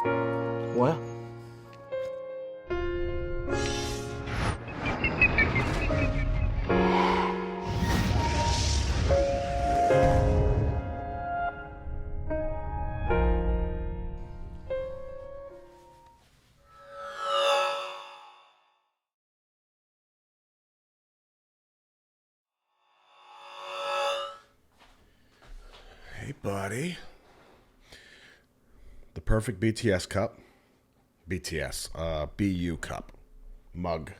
뭐야? Hey, buddy. The perfect BTS cup. BU cup. Mug.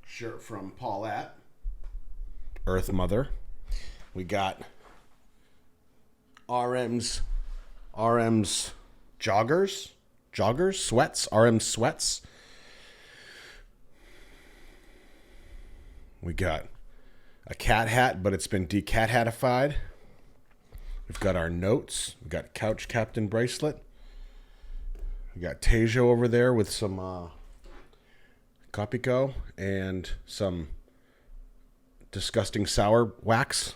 Shirt from Paulette. Earth Mother. We got RM's joggers, sweats, RM's sweats. We got a cat hat, but it's been decat hatified. We've got our notes. We've got Couch Captain bracelet. We got Tejo over there with some Copico and some disgusting sour wax.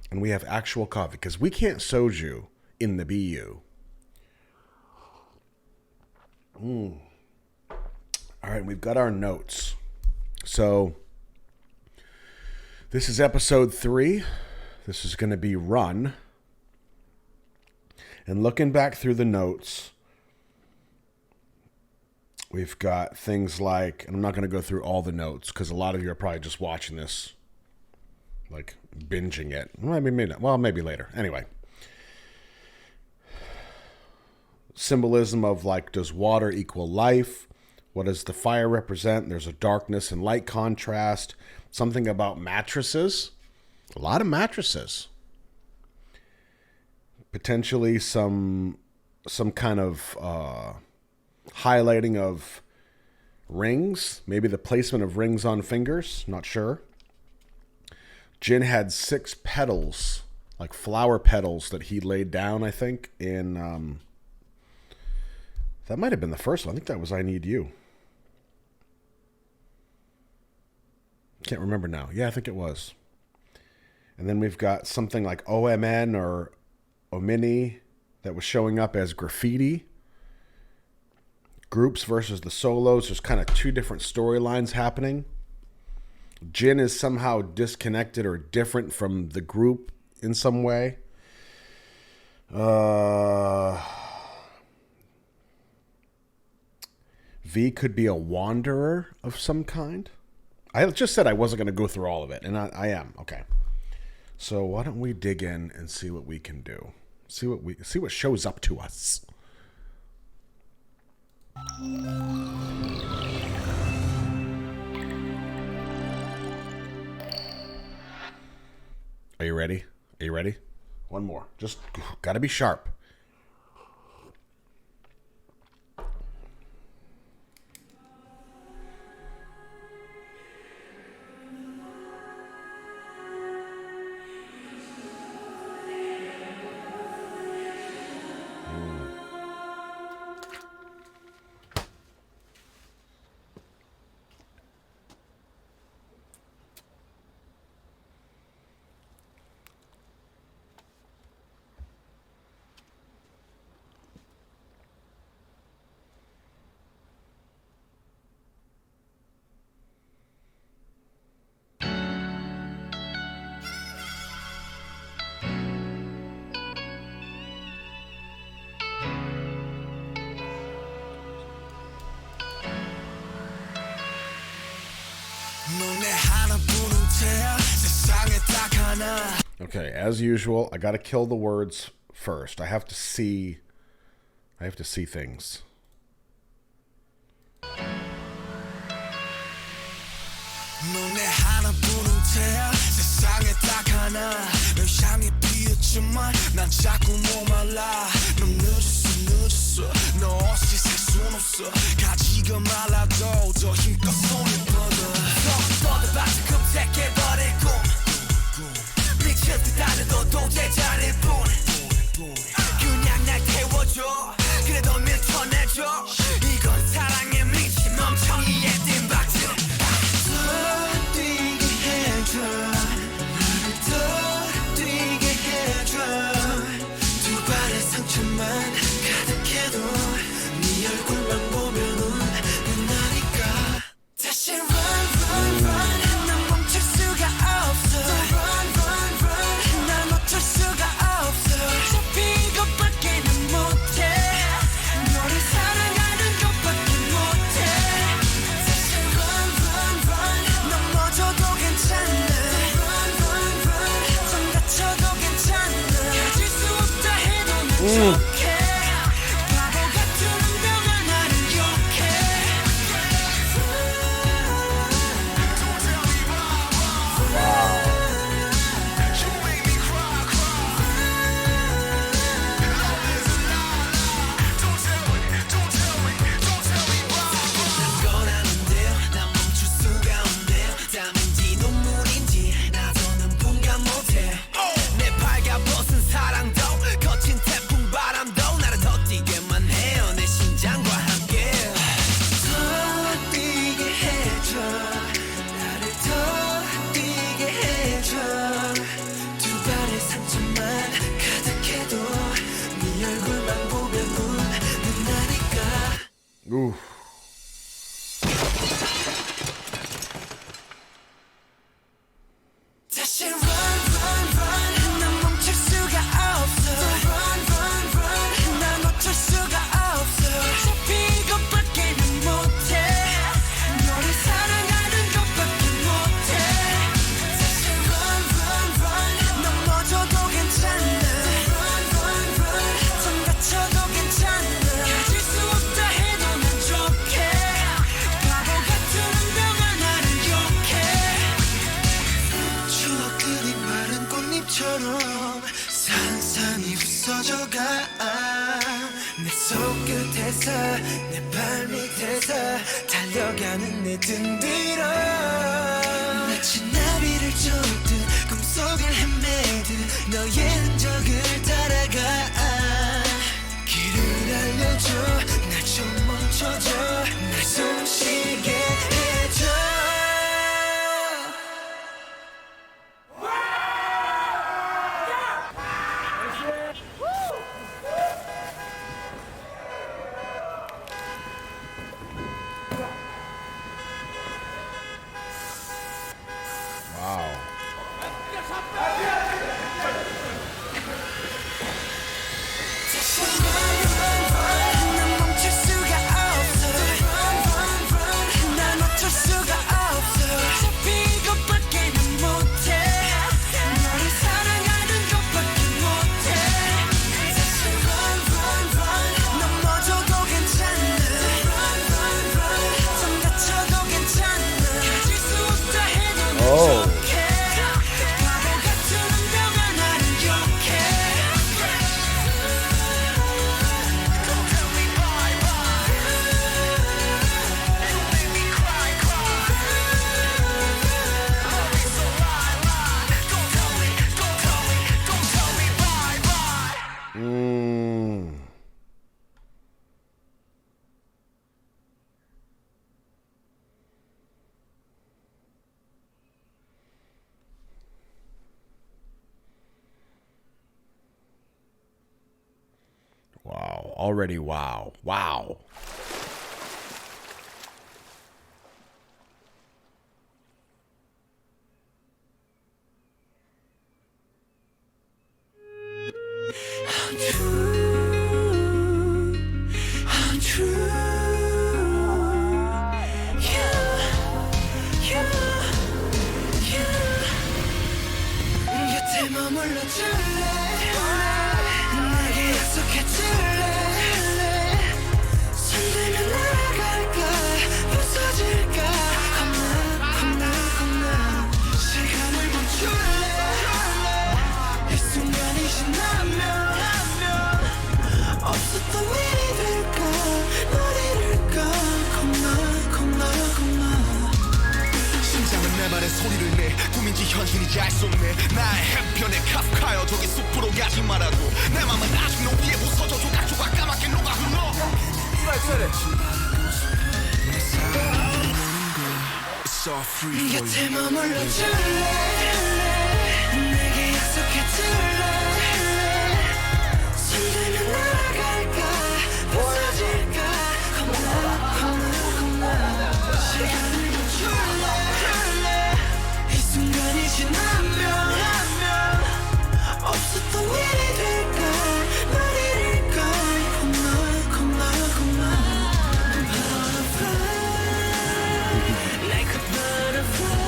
And we have actual coffee because we can't soju in the BU. All right, we've got our notes. So this is episode 3. This is going to be Run. And looking back through the notes, we've got things like, and I'm not going to go through all the notes because a lot of you are probably just watching this, like binging it. Maybe later. Anyway. Symbolism of like, does water equal life? What does the fire represent? There's a darkness and light contrast. Something about mattresses. A lot of mattresses. Potentially some kind of highlighting of rings. Maybe the placement of rings on fingers. Not sure. Jin had 6 petals, like flower petals that he laid down, I think, in... that might have been the first one. I think that was I Need You. Can't remember now. Yeah, I think it was. And then we've got something like OMN or Omini that was showing up as graffiti. Groups versus the solos. There's kind of 2 different storylines happening. Jin is somehow disconnected or different from the group in some way. V could be a wanderer of some kind. I just said I wasn't going to go through all of it, and I am. Okay. So why don't we dig in and see what we can do? See what shows up to us. Are you ready? Are you ready? One more. Just got to be sharp. Okay, as usual, I gotta kill the words first. I have to see things. 그냥 날 태워줘 그래도 밀쳐내줘 이건 사랑의 미친 멍청이의 띵박질 좋게 바보 같은 운명아 나를 욕해 Ooh. 다시 run run run 난 멈출 수가 없어 run run run 난 멈출 수가 없어 어차피 이것밖에는 못해 너를 사랑하는 것밖에 못해 다시 run run run 넘어져도 괜찮아 run run run 좀 다쳐도 괜찮아 가질 수 없다 해도 난 좋게 바보 같은 운명아 나를 욕해 추억들이 마른 꽃잎처럼 산산이 부서져가 내 손끝에서 내 발밑에서 달려가는 내 등 뒤로 마치 나비를 쫓듯 꿈속을 헤매듯 너의 흔적을 따라가 길을 알려줘 날 좀 멈춰줘 날 숨쉬게 해줘 Wow. 다시 run run run 난 멈출 수가 없어 run run run 난 멈출 수가 없어 어차피 이것밖에는 못해 너를 사랑하는 것밖에 못해 다시 run run run 넘어져도 괜찮아 run run run 좀 다쳐도 괜찮아 가질 수 없다 해도 난 Oh. 좋게 바보 같은 운명아 나를 욕해 Mm. Wow. Already wow. Wow. 곁에 머물러 줄래 내게 약속해 줄래 손들면 날아갈까 부서질까 겁나 시간을 멈출래 이 순간이 지나면 없었던 일이 될까 널 잃을까 겁나 심장은 내 말에 소리를 내 꿈인지 현실인지 알 수 없네 나의 한편의 카프카여 저기 숲으로 가지 말아도 내 맘은 아직 높이에 부서져 조각조각 까맣게 녹아 흘러 It's all free for you 곁에 머물러 줄래 내게 약속해 줄래 손들면 날아갈까 부서질까 겁나 시간을 멈출래 이 순간이 지나면 없었던 일이 될까 널 잃을까 겁나 Butterfly like a butterfly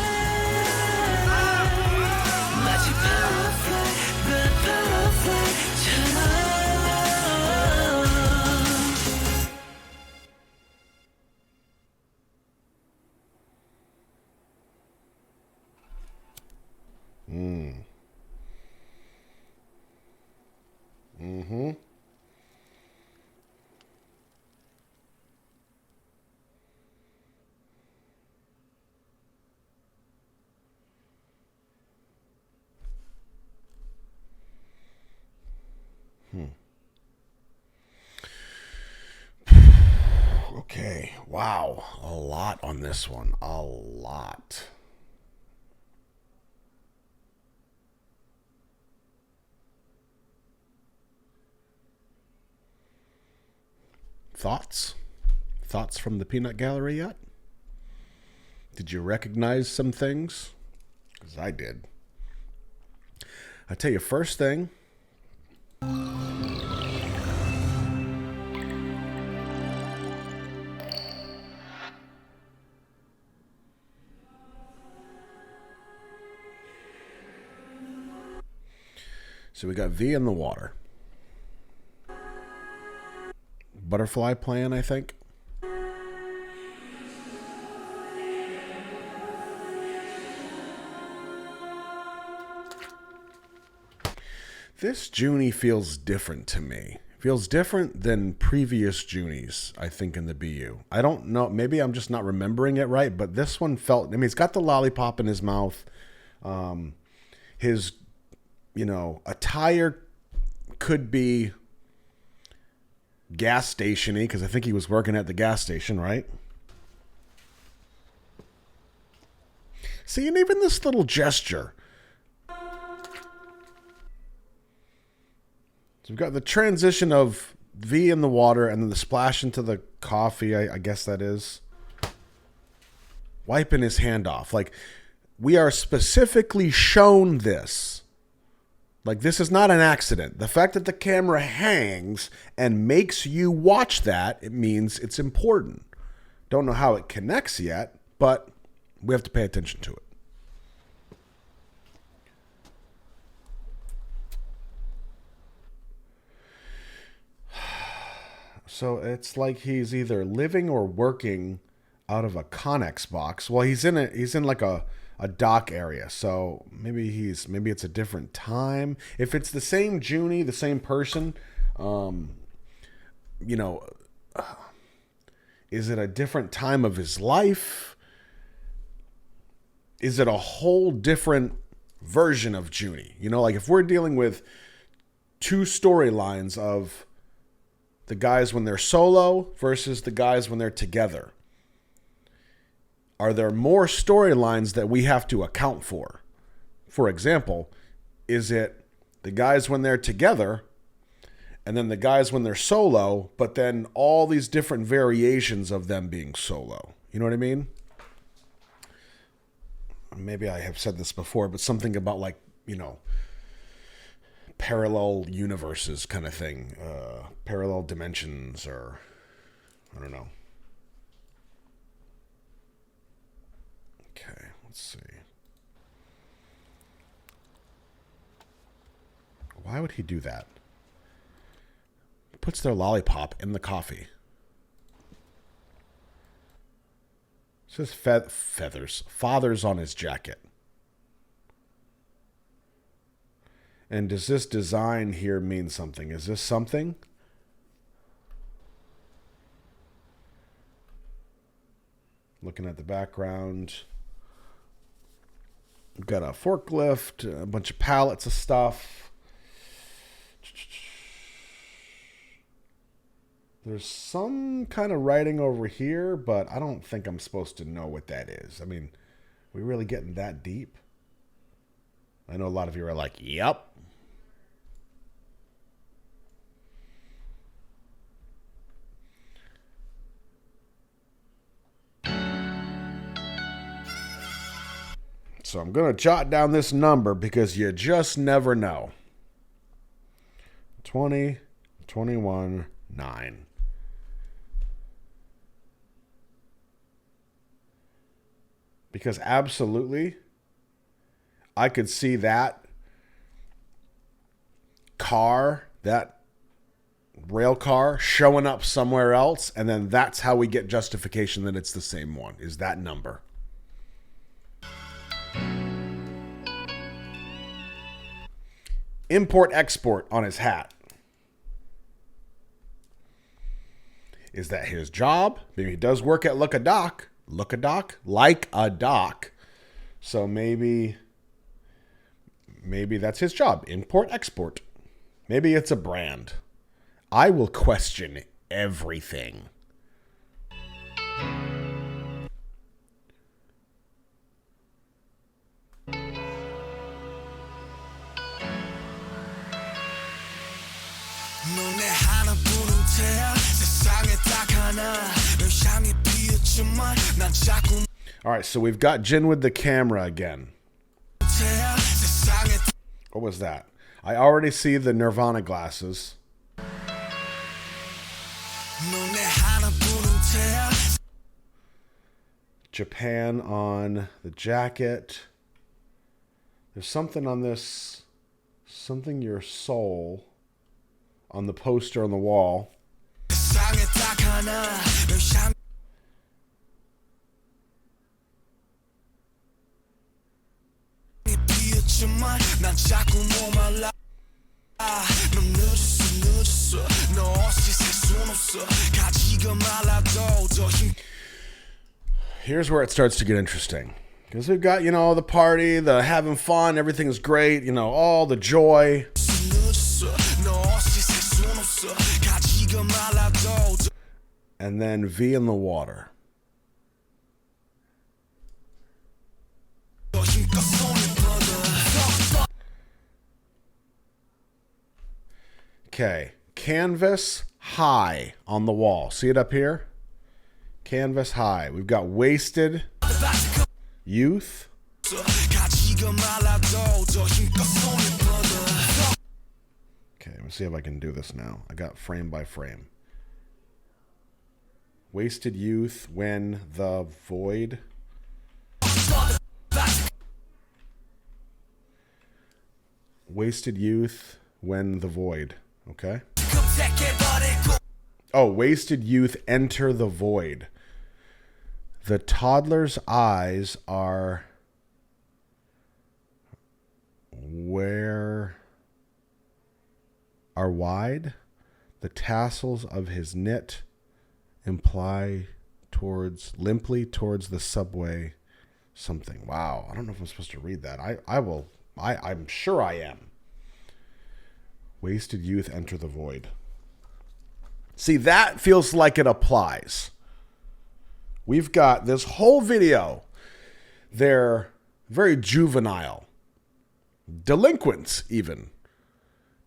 Okay. Wow. A lot on this one. A lot. Thoughts? Thoughts from the peanut gallery yet? Did you recognize some things? Because I did. I tell you, first thing. So we got V in the water. Butterfly plan, I think. This Junie feels different to me. Feels different than previous Junies, I think, in the BU. I don't know. Maybe I'm just not remembering it right, but this one felt... I mean, he's got the lollipop in his mouth. His, attire could be gas station-y, because I think he was working at the gas station, right? See, and even this little gesture... So we've got the transition of V in the water and then the splash into the coffee, I guess that is. Wiping his hand off. Like, we are specifically shown this. Like, this is not an accident. The fact that the camera hangs and makes you watch that, it means it's important. Don't know how it connects yet, but we have to pay attention to it. So it's like he's either living or working out of a Connex box. Well, he's in like a dock area. So maybe it's a different time. If it's the same Junie, the same person, is it a different time of his life? Is it a whole different version of Junie? Like if we're dealing with two storylines of the guys when they're solo versus the guys when they're together. Are there more storylines that we have to account for? For example, is it the guys when they're together and then the guys when they're solo, but then all these different variations of them being solo? You know what I mean? Maybe I have said this before, but something about like, parallel universes kind of thing, parallel dimensions, or I don't know. Okay, let's see. Why would he do that? Puts their lollipop in the coffee. It says feathers. Father's on his jacket. And does this design here mean something? Is this something? Looking at the background. We've got a forklift, a bunch of pallets of stuff. There's some kind of writing over here, but I don't think I'm supposed to know what that is. I mean, we really getting that deep? I know a lot of you are like, yep. So I'm going to jot down this number because you just never know. 20, 21, 9. Because absolutely, I could see that car, that rail car showing up somewhere else, and then that's how we get justification that it's the same one, is that number. Import-export on his hat. Is that his job? Maybe he does work at like a dock. So maybe that's his job. Import-export. Maybe it's a brand. I will question everything. 너네 하나뿐인 태야 세상에 딱 하나 널 향해 피었지만 난 자꾸 All right, so we've got Jin with the camera again. 태야 세상에 What was that? I already see the Nirvana glasses. 너네 하나뿐인 태야 Japan on the jacket. There's something on this, something your soul on the poster on the wall. 세상에 딱 하나 널 향해 피었지만 난 자꾸 목말라 넌 늦었어 너 없이 살 순 없어 가지가 말라도 더 힘 Here's where it starts to get interesting. Because we've got, the party, the having fun, everything's great, all the joy. And then V in the water. Okay, canvas high on the wall. See it up here? Canvas high. We've got wasted youth. Okay, let me see if I can do this now. I got frame by frame. Wasted youth when the void. Wasted youth when the void. Okay. Oh, wasted youth enter the void. The toddler's eyes are wide. The tassels of his knit imply limply towards the subway something. Wow. I don't know if I'm supposed to read that. I'm sure I am. Wasted youth enter the void. See, that feels like it applies. We've got this whole video. They're very juvenile. Delinquents, even.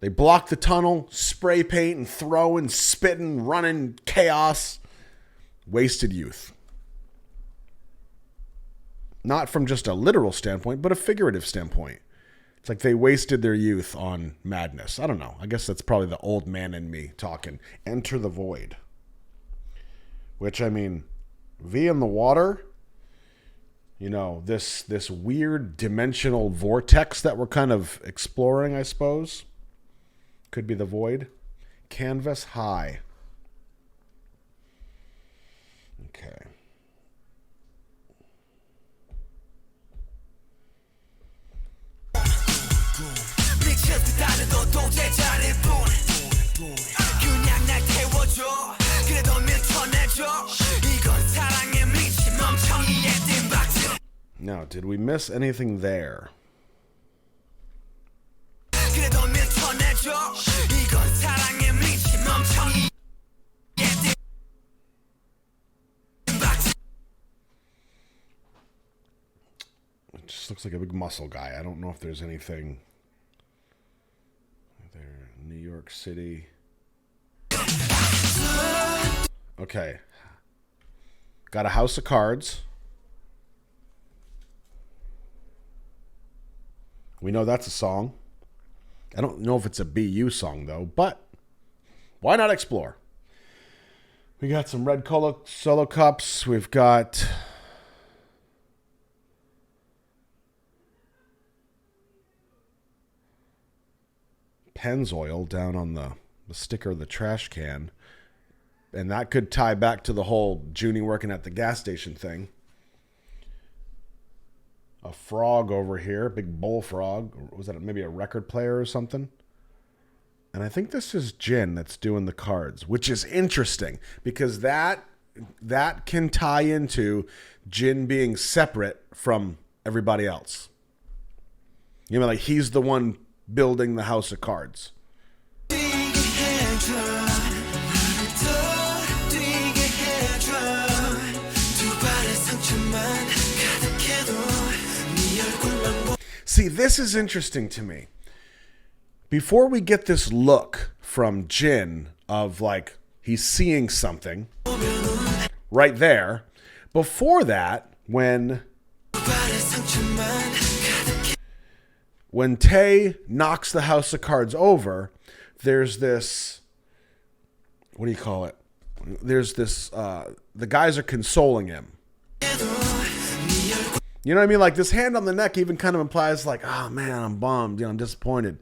They block the tunnel, spray paint and throwing, spitting, running, chaos. Wasted youth. Not from just a literal standpoint, but a figurative standpoint. It's like they wasted their youth on madness. I don't know. I guess that's probably the old man in me talking. Enter the void. Which, I mean, V in the water, this weird dimensional vortex that we're kind of exploring, I suppose. Could be the void. Canvas high. Okay. Now, did we miss anything there? It just looks like a big muscle guy. I don't know if there's anything there. New York City. Okay. Got a house of cards. We know that's a song. I don't know if it's a BU song, though, but why not explore? We got some red solo cups. We've got Pennzoil down on the sticker of the trash can. And that could tie back to the whole Junie working at the gas station thing. A frog over here, big bullfrog. Was that maybe a record player or something? And I think this is Jin that's doing the cards, which is interesting because that can tie into Jin being separate from everybody else. Like he's the one building the house of cards. 해줘 나를 더 뛰게 해줘 두 발의 상처만 가득해도 네 얼굴만 보 See, this is interesting to me. Before we get this look from Jin of like he's seeing something right there, before that, when Tae knocks the house of cards over, there's this, what do you call it? There's this, the guys are consoling him. You know what I mean? Like this hand on the neck even kind of implies like, oh man, I'm bummed, I'm disappointed.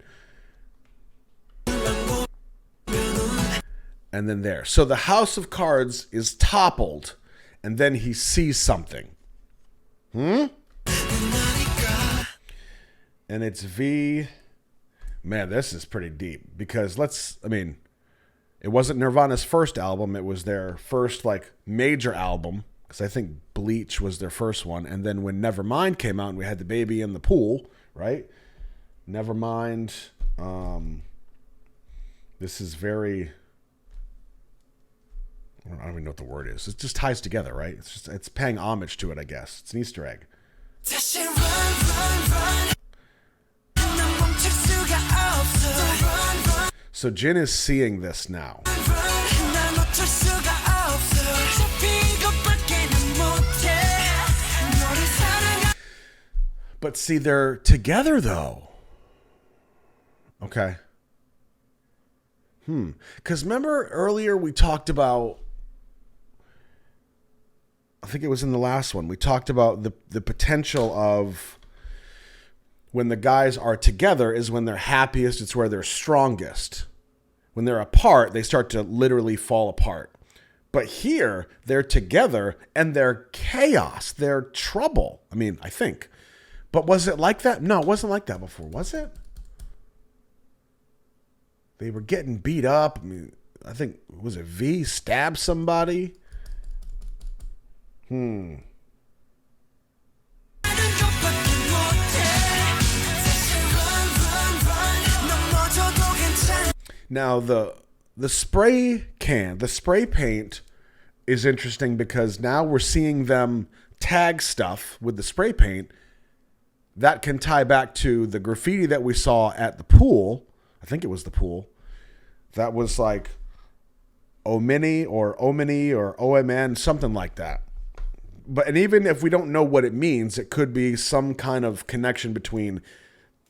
And then there. So the house of cards is toppled and then he sees something. And it's V. Man, this is pretty deep because it wasn't Nirvana's first album. It was their first like major album because I think Bleach was their first one. And then when Nevermind came out and we had the baby in the pool, right? Nevermind. This is very, I don't even know what the word is. It just ties together, right? It's paying homage to it, I guess. It's an Easter egg. So Jin is seeing this now. But see, they're together though. Okay. Because remember earlier we talked about, I think it was in the last one, we talked about the potential of when the guys are together is when they're happiest, it's where they're strongest. When they're apart, they start to literally fall apart. But here, they're together and they're chaos. They're trouble. I mean, I think. But was it like that? No, it wasn't like that before, was it? They were getting beat up. I mean, I think, was it V stabbed somebody? Now the spray can, the spray paint is interesting because now we're seeing them tag stuff with the spray paint. That can tie back to the graffiti that we saw at the pool. I think it was the pool. That was like Omini or OMN, something like that. And even if we don't know what it means, it could be some kind of connection between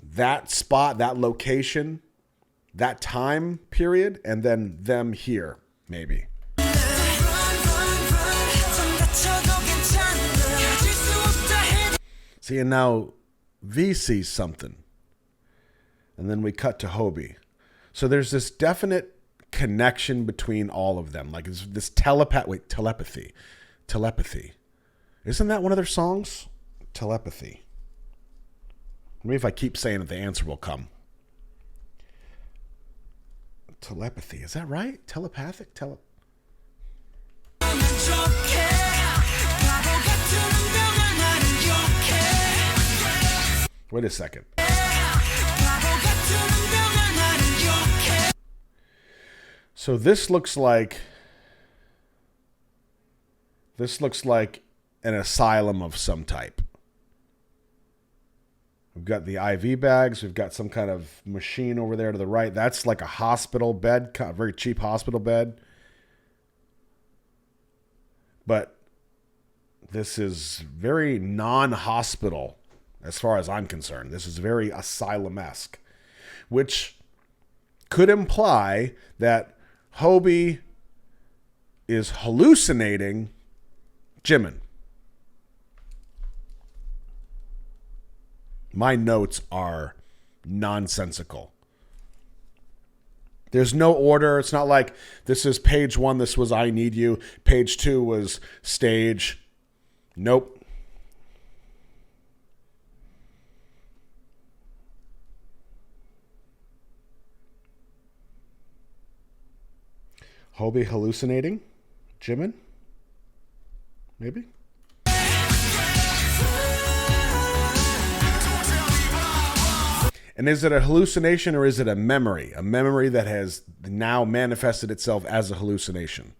that spot, that location, that time period, and then them here, maybe. See, and now V sees something. And then we cut to Hobie. So there's this definite connection between all of them. Like this telepathy. Isn't that one of their songs? Telepathy. Maybe if I keep saying it, the answer will come. Telepathy. Is that right? Telepathic? Wait a second. So this looks like an asylum of some type. We've got the IV bags. We've got some kind of machine over there to the right. That's like a hospital bed, a very cheap hospital bed. But this is very non-hospital as far as I'm concerned. This is very asylum-esque, which could imply that Hobie is hallucinating Jimin. My notes are nonsensical. There's no order. It's not like this is page 1, this was I Need You. Page 2 was stage. Nope. Hobie hallucinating Jimin? Maybe? And is it a hallucination or is it a memory? A memory that has now manifested itself as a hallucination.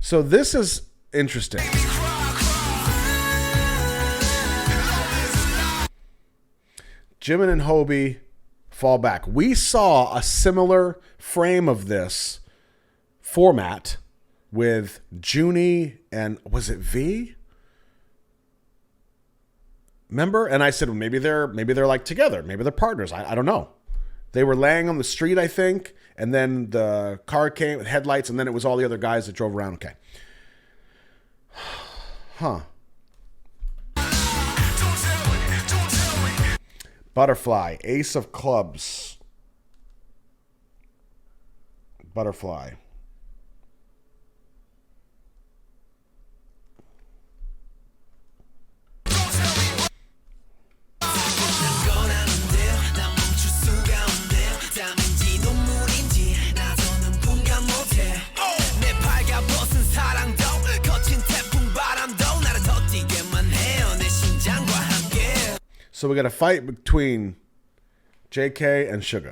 So this is interesting. Jimin and Hobie fall back. We saw a similar frame of this format with Junie and was it V? Remember? And I said, well, maybe they're like together. Maybe they're partners. I don't know. They were laying on the street, I think, and then the car came with headlights, and then it was all the other guys that drove around. Okay. Huh. Butterfly, Ace of Clubs. Butterfly. So we got a fight between JK and Sugar.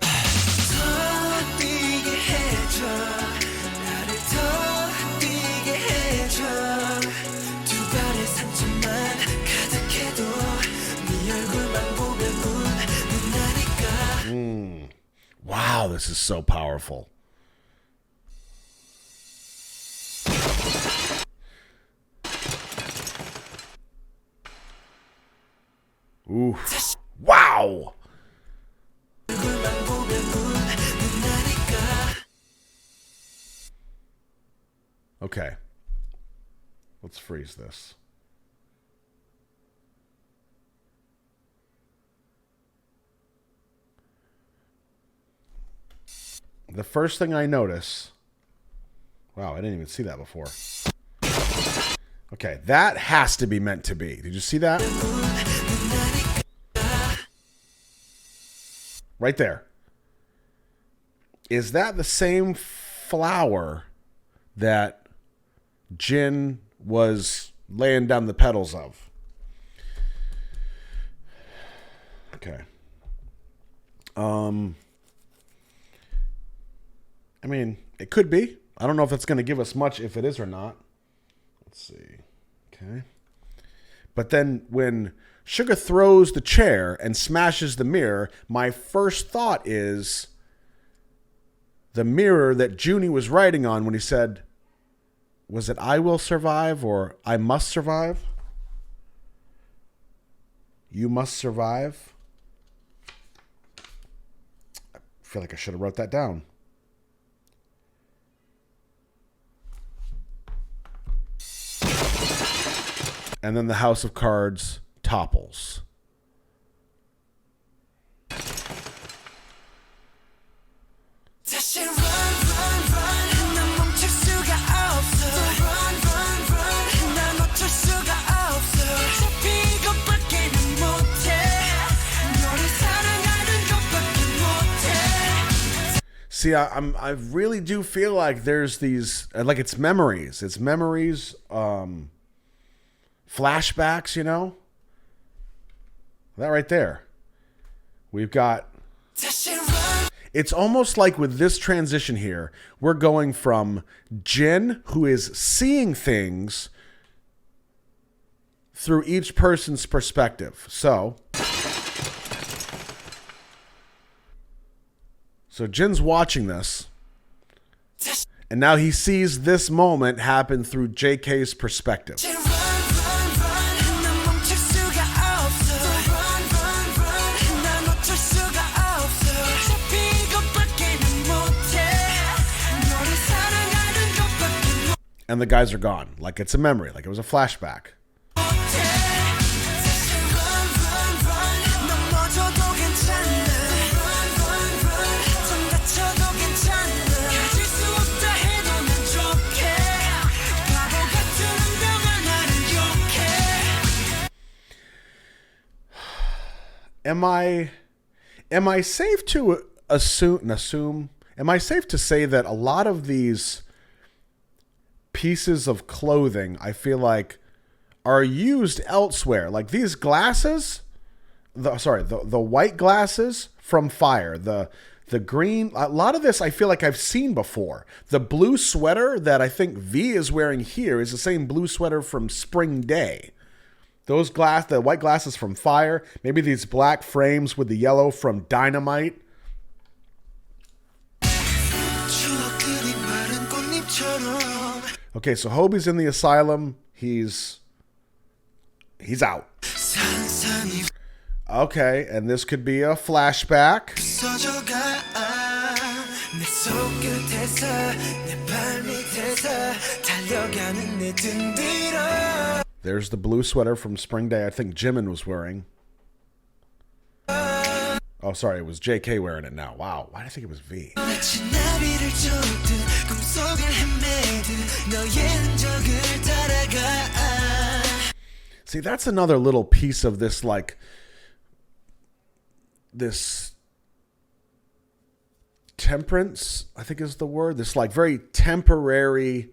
Wow, this is so powerful. Ooh. Wow. Okay. Let's freeze this. The first thing I notice... Wow, I didn't even see that before. Okay, that has to be meant to be. Did you see that? Right there. Is that the same flower that Jin was laying down the petals of? Okay. I mean, it could be. I don't know if that's going to give us much if it is or not. Let's see. Okay. But then when Sugar throws the chair and smashes the mirror, my first thought is the mirror that Junie was writing on when he said, was it I will survive or I must survive? You must survive. I feel like I should have wrote that down. And then the house of cards topples. See, I really do feel like there's these, like it's memories. It's memories, flashbacks, you know? That right there. We've got... It's almost like with this transition here, we're going from Jin, who is seeing things through each person's perspective. So Jin's watching this, and now he sees this moment happen through JK's perspective. And the guys are gone. Like it's a memory. Like it was a flashback. Am I safe to assume? Am I safe to say that a lot of these pieces of clothing I feel like are used elsewhere. Like these glasses, the white glasses from Fire, the green, a lot of this I feel like I've seen before. The blue sweater that I think V is wearing here is the same blue sweater from Spring Day. The white glasses from Fire, maybe these black frames with the yellow from Dynamite. Okay, so Hobie's in the asylum. He's out. Okay, and this could be a flashback. There's the blue sweater from Spring Day I think Jimin was wearing. Oh, sorry, it was JK wearing it now. Wow, why did I think it was V? See, that's another little piece of this, like, this temperance, I think is the word. This, like, very temporary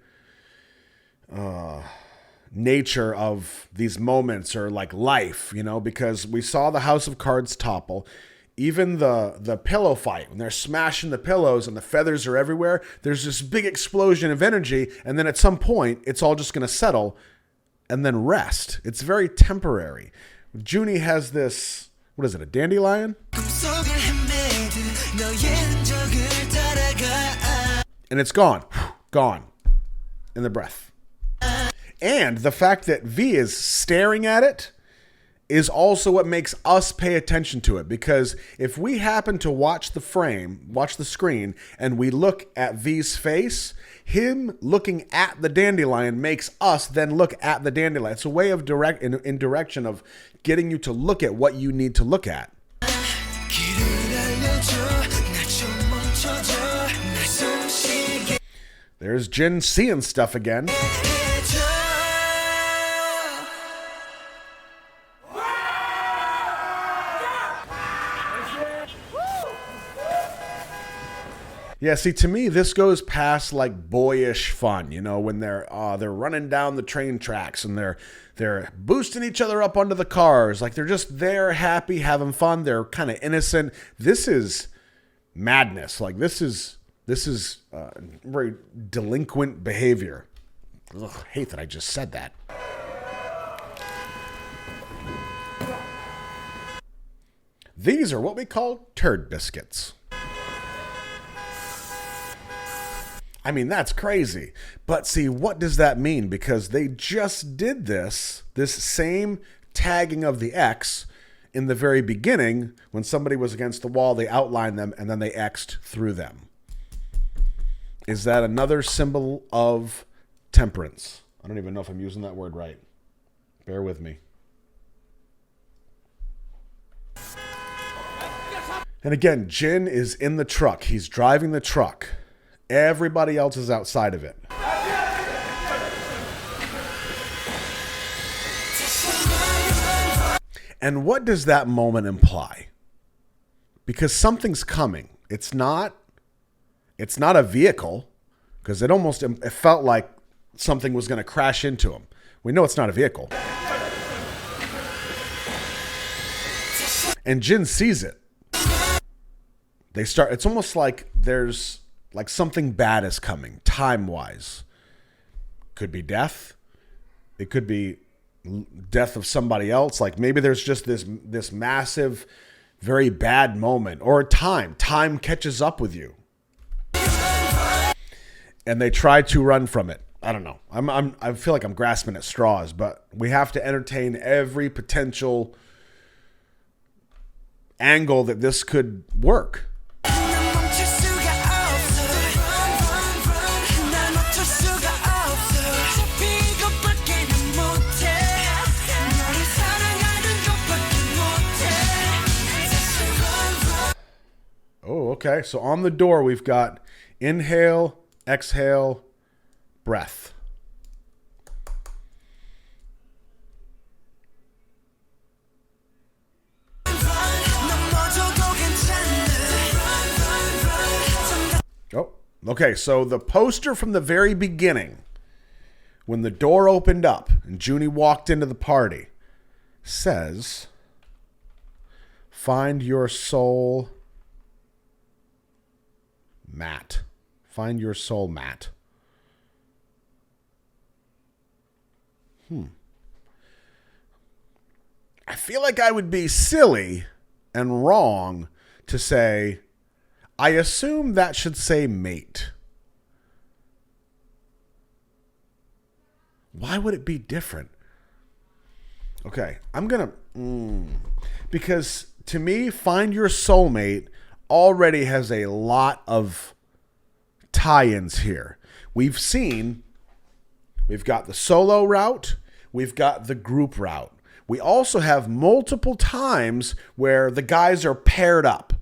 nature of these moments, or like life, you know, because we saw the House of Cards topple. Even the pillow fight, when they're smashing the pillows and the feathers are everywhere, there's this big explosion of energy, and then at some point, it's all just going to settle and then rest. It's very temporary. Junie has this, what is it, a dandelion? And it's gone. Gone. In the breath. And the fact that V is staring at it is also what makes us pay attention to it. Because if we happen to watch the screen, and we look at V's face, him looking at the dandelion makes us then look at the dandelion. It's a way of in direction of getting you to look at what you need to look at. There's Jin seeing stuff again. Yeah, see, to me, this goes past like boyish fun, you know, when they're running down the train tracks and they're boosting each other up onto the cars, like they're just there, happy, having fun. They're kind of innocent. This is madness. Like this is very delinquent behavior. Ugh, I hate that I just said that. These are what we call turd biscuits. I mean, that's crazy. But see, what does that mean? Because they just did this same tagging of the X in the very beginning. When somebody was against the wall, they outlined them and then they X'd through them. Is that another symbol of temperance? I don't even know if I'm using that word right. Bear with me. And again, Jin is in the truck. He's driving the truck. Everybody else is outside of it. And what does that moment imply? Because something's coming. It's not a vehicle, because it felt like something was going to crash into him. We know it's not a vehicle. And Jin sees it. It's almost like there's like something bad is coming, time-wise. Could be death. It could be death of somebody else. Like maybe there's just this massive, very bad moment. Or time. Time catches up with you. And they try to run from it. I don't know. I feel like I'm grasping at straws, but we have to entertain every potential angle that this could work. Oh, okay. So on the door, we've got inhale, exhale, breath. Oh, okay. So the poster from the very beginning when the door opened up and Junie walked into the party, says, find your soul, Matt. Find your soul, Matt. I feel like I would be silly and wrong to say, I assume that should say mate. Why would it be different? Okay, I'm going to... Because to me, find your soulmate already has a lot of tie-ins here. We've got the solo route. We've got the group route. We also have multiple times where the guys are paired up.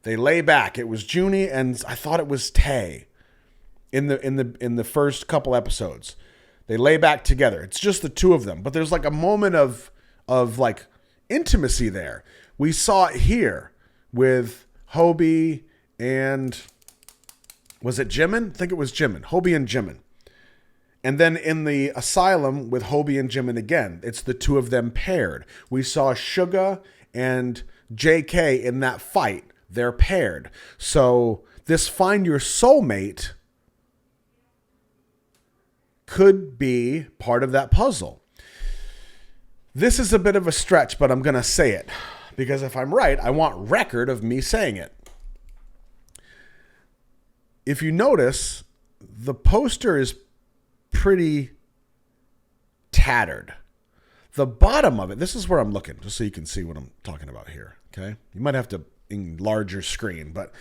They lay back. It was Junie and I thought it was Tae in the first couple episodes. They lay back together. It's just the two of them, but there's like a moment of like intimacy there. We saw it here with Hobie and was it Jimin? I think it was Jimin. Hobie and Jimin. And then in the asylum with Hobie and Jimin again, it's the two of them paired. We saw Suga and JK in that fight. They're paired. So this find your soulmate could be part of that puzzle. This is a bit of a stretch, but I'm going to say it. Because if I'm right, I want record of me saying it. If you notice, the poster is pretty tattered. The bottom of it, this is where I'm looking, just so you can see what I'm talking about here, okay? You might have to enlarge your screen, but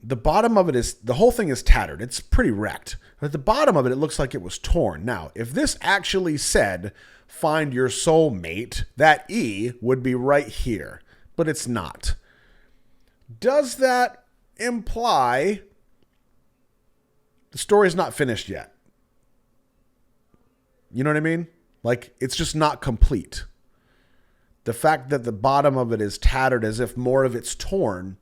the bottom of it is, the whole thing is tattered. It's pretty wrecked. But at the bottom of it, it looks like it was torn. Now, if this actually said, find your soulmate, that E would be right here, but it's not. Does that imply the story's not finished yet? You know what I mean? Like, it's just not complete. The fact that the bottom of it is tattered as if more of it's torn.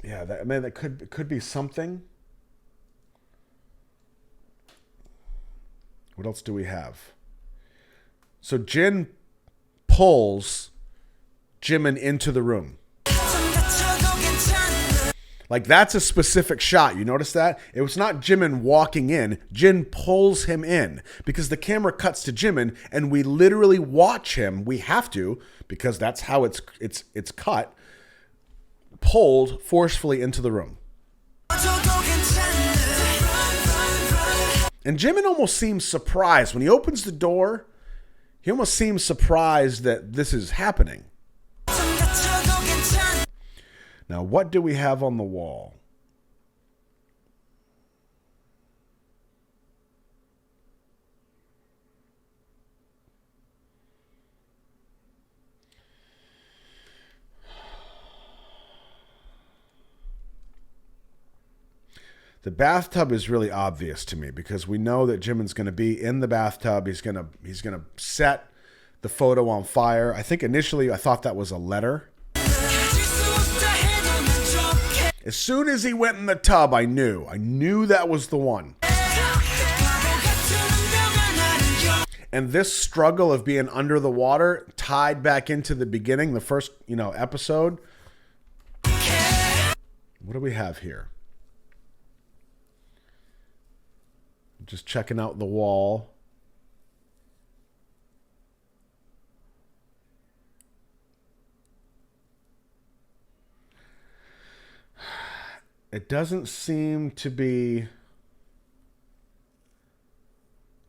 Yeah, that could be something. What else do we have? So Jin pulls Jimin into the room. Like, that's a specific shot. You notice that? It was not Jimin walking in. Jin pulls him in because the camera cuts to Jimin and we literally watch him. We have to, because that's how it's cut, pulled forcefully into the room. And Jimin almost seems surprised. When he opens the door, he almost seems surprised that this is happening. Now, what do we have on the wall? The bathtub is really obvious to me because we know that Jimin's going to be in the bathtub. He's going to set the photo on fire. I think initially I thought that was a letter. As soon as he went in the tub, I knew that was the one. And this struggle of being under the water tied back into the beginning, the first, episode. What do we have here? Just checking out the wall. It doesn't seem to be...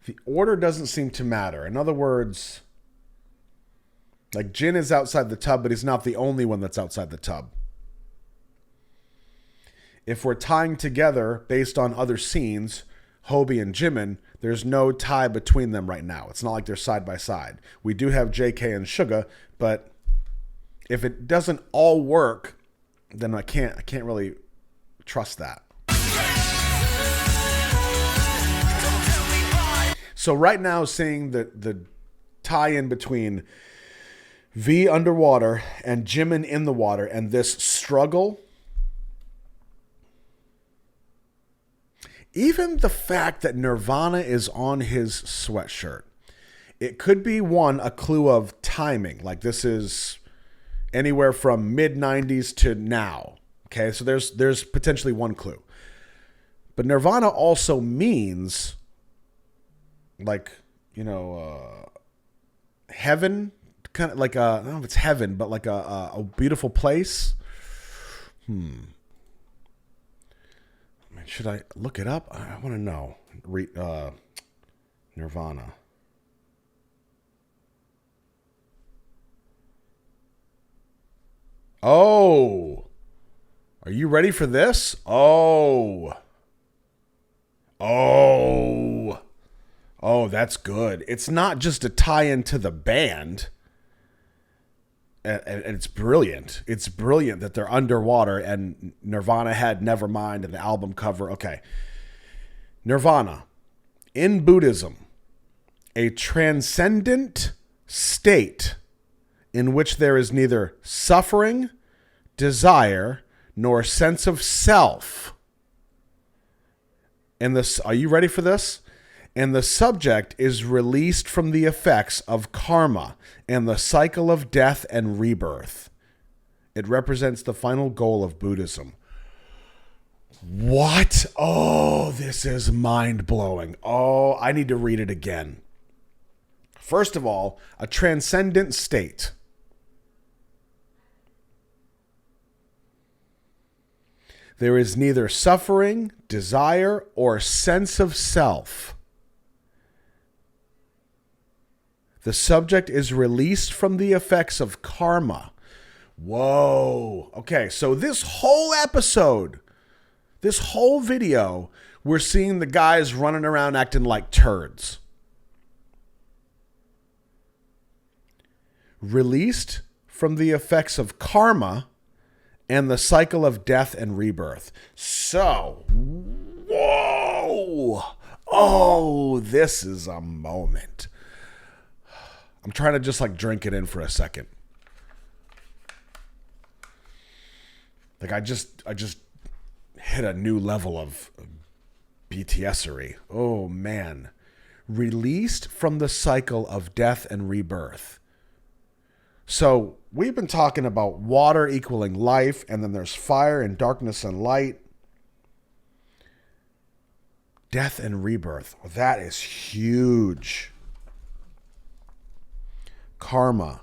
The order doesn't seem to matter. In other words, like Jin is outside the tub, but he's not the only one that's outside the tub. If we're tying together based on other scenes, Hobie and Jimin, there's no tie between them right now. It's not like they're side by side. We do have JK and Suga, but if it doesn't all work, then I can't really trust that. So right now, seeing the tie-in between V underwater and Jimin in the water and this struggle, even the fact that Nirvana is on his sweatshirt, it could be a clue of timing. Like this is anywhere from mid-90s to now. Okay, so there's potentially one clue. But Nirvana also means like, heaven, kind of like I don't know if it's heaven, but like a beautiful place. Should I look it up? I want to know. Nirvana. Oh. Are you ready for this? Oh, that's good. It's not just a tie-in to the band. And it's brilliant. It's brilliant that they're underwater and Nirvana had Nevermind and the album cover. Okay. Nirvana. In Buddhism, a transcendent state in which there is neither suffering, desire, nor sense of self. And this, are you ready for this? And the subject is released from the effects of karma and the cycle of death and rebirth. It represents the final goal of Buddhism. What? Oh, this is mind-blowing. Oh, I need to read it again. First of all, a transcendent state. There is neither suffering, desire, or sense of self. The subject is released from the effects of karma. Whoa. Okay, so this whole episode, this whole video, we're seeing the guys running around acting like turds. Released from the effects of karma and the cycle of death and rebirth. So, whoa. Oh, this is a moment. I'm trying to just like drink it in for a second. Like I just hit a new level of BTS-ery. Oh man. Released from the cycle of death and rebirth. So we've been talking about water equaling life, and then there's fire and darkness and light. Death and rebirth. Well, that is huge. Karma.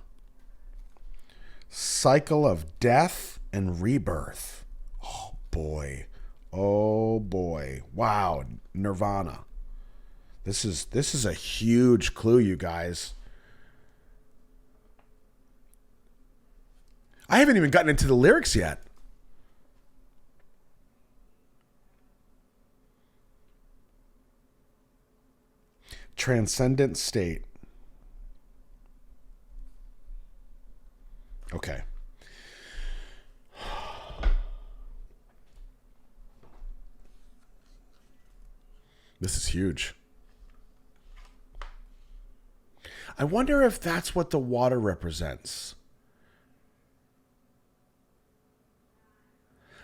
Cycle of death and rebirth. Oh boy. Oh boy. Wow. Nirvana. This is a huge clue, you guys. I haven't even gotten into the lyrics yet. Transcendent state. Okay. This is huge. I wonder if that's what the water represents.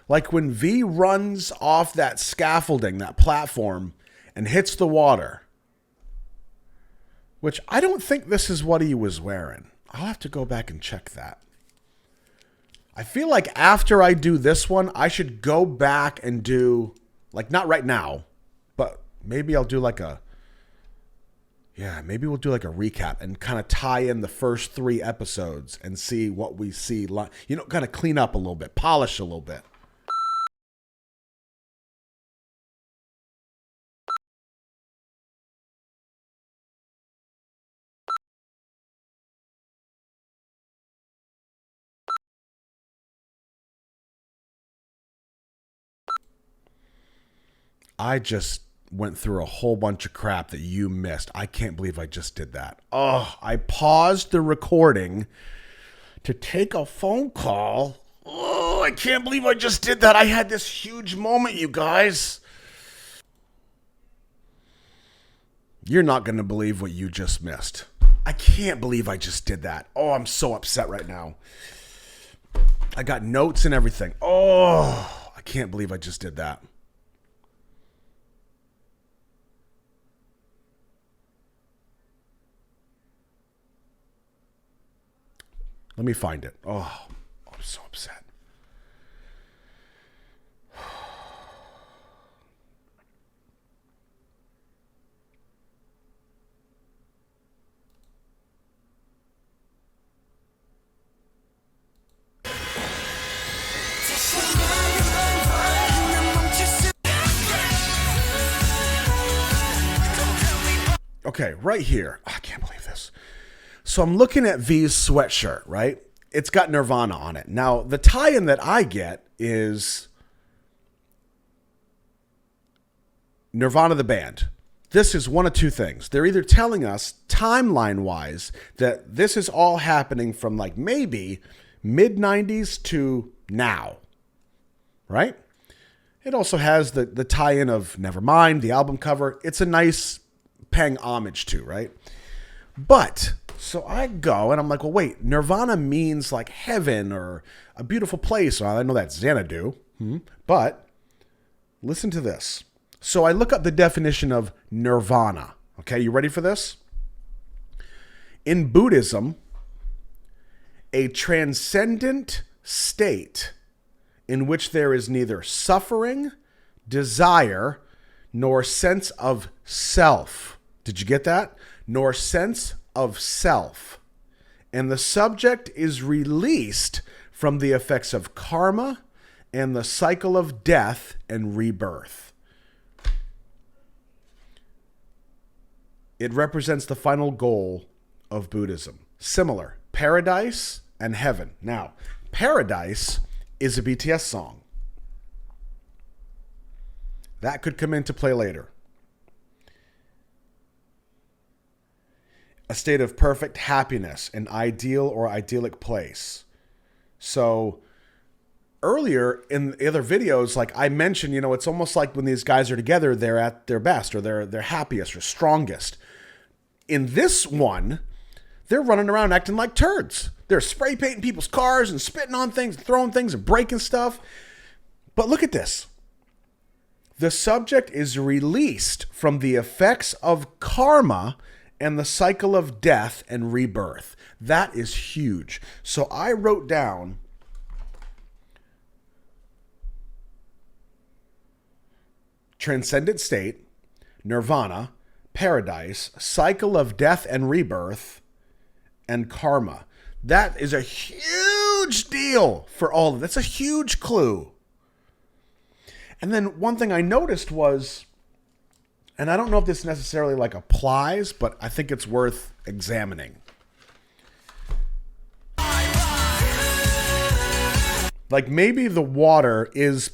Like when V runs off that scaffolding, that platform, and hits the water. Which I don't think this is what he was wearing. I'll have to go back and check that. I feel like after I do this one, I should go back and do, like not right now, but maybe I'll do like maybe we'll do like a recap and kind of tie in the first 3 episodes and see what we see. Kind of clean up a little bit, polish a little bit. I just went through a whole bunch of crap that you missed. I can't believe I just did that. Oh, I paused the recording to take a phone call. Oh, I can't believe I just did that. I had this huge moment, you guys. You're not going to believe what you just missed. I can't believe I just did that. Oh, I'm so upset right now. I got notes and everything. Oh, I can't believe I just did that. Let me find it. Oh, I'm so upset. Okay, right here. I can't believe this. So I'm looking at V's sweatshirt, right? It's got Nirvana on it. Now, the tie-in that I get is Nirvana the band. This is one of two things. They're either telling us, timeline-wise, that this is all happening from like maybe mid-90s to now, right? It also has the tie-in of Nevermind, the album cover. It's a nice paying homage to, right? But, so I go and I'm like, well, wait, Nirvana means like heaven or a beautiful place. Well, I know that's Xanadu, but listen to this. So I look up the definition of nirvana. Okay, you ready for this? In Buddhism, a transcendent state in which there is neither suffering, desire, nor sense of self. Did you get that? Nor sense of self. And the subject is released from the effects of karma and the cycle of death and rebirth. It represents the final goal of Buddhism. Similar, paradise and heaven. Now, paradise is a BTS song. That could come into play later. A state of perfect happiness, an ideal or idyllic place. So earlier in the other videos, like I mentioned, it's almost like when these guys are together, they're at their best or they're happiest or strongest. In this one, they're running around acting like turds. They're spray painting people's cars and spitting on things, throwing things and breaking stuff. But look at this. The subject is released from the effects of karma and the cycle of death and rebirth. That is huge. So I wrote down transcendent state, nirvana, paradise, cycle of death and rebirth, and karma. That is a huge deal for all of that's a huge clue. And then one thing I noticed was, and I don't know if this necessarily like applies, but I think it's worth examining. Like maybe the water is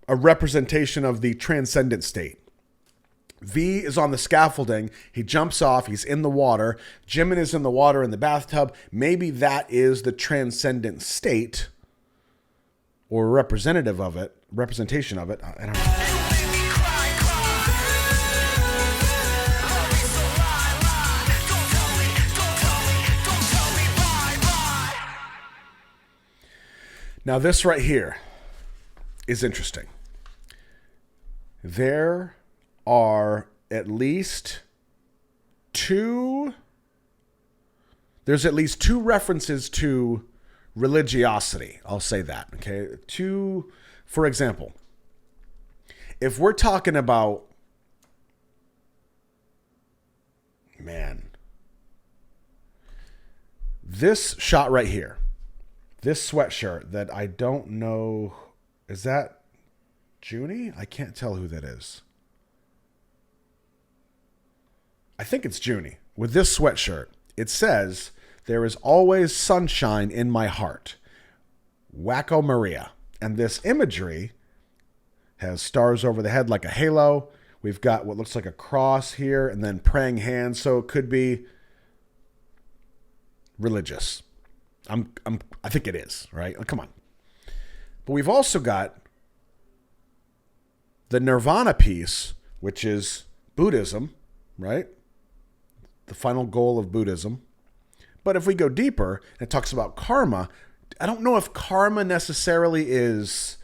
a representation of the transcendent state. V is on the scaffolding. He jumps off. He's in the water. Jimin is in the water in the bathtub. Maybe that is the transcendent state or representative of it, representation of it. I don't know. Now this right here is interesting. There are at least two references to religiosity. I'll say that, okay? For example, if we're talking about, this shot right here, this sweatshirt that I don't know, is that Junie? I can't tell who that is. I think it's Junie. With this sweatshirt, it says, "There is always sunshine in my heart. Wacko Maria." And this imagery has stars over the head like a halo. We've got what looks like a cross here and then praying hands. So it could be religious. I think it is, right? Come on. But we've also got the Nirvana piece, which is Buddhism, right? The final goal of Buddhism. But if we go deeper, it talks about karma. I don't know if karma necessarily is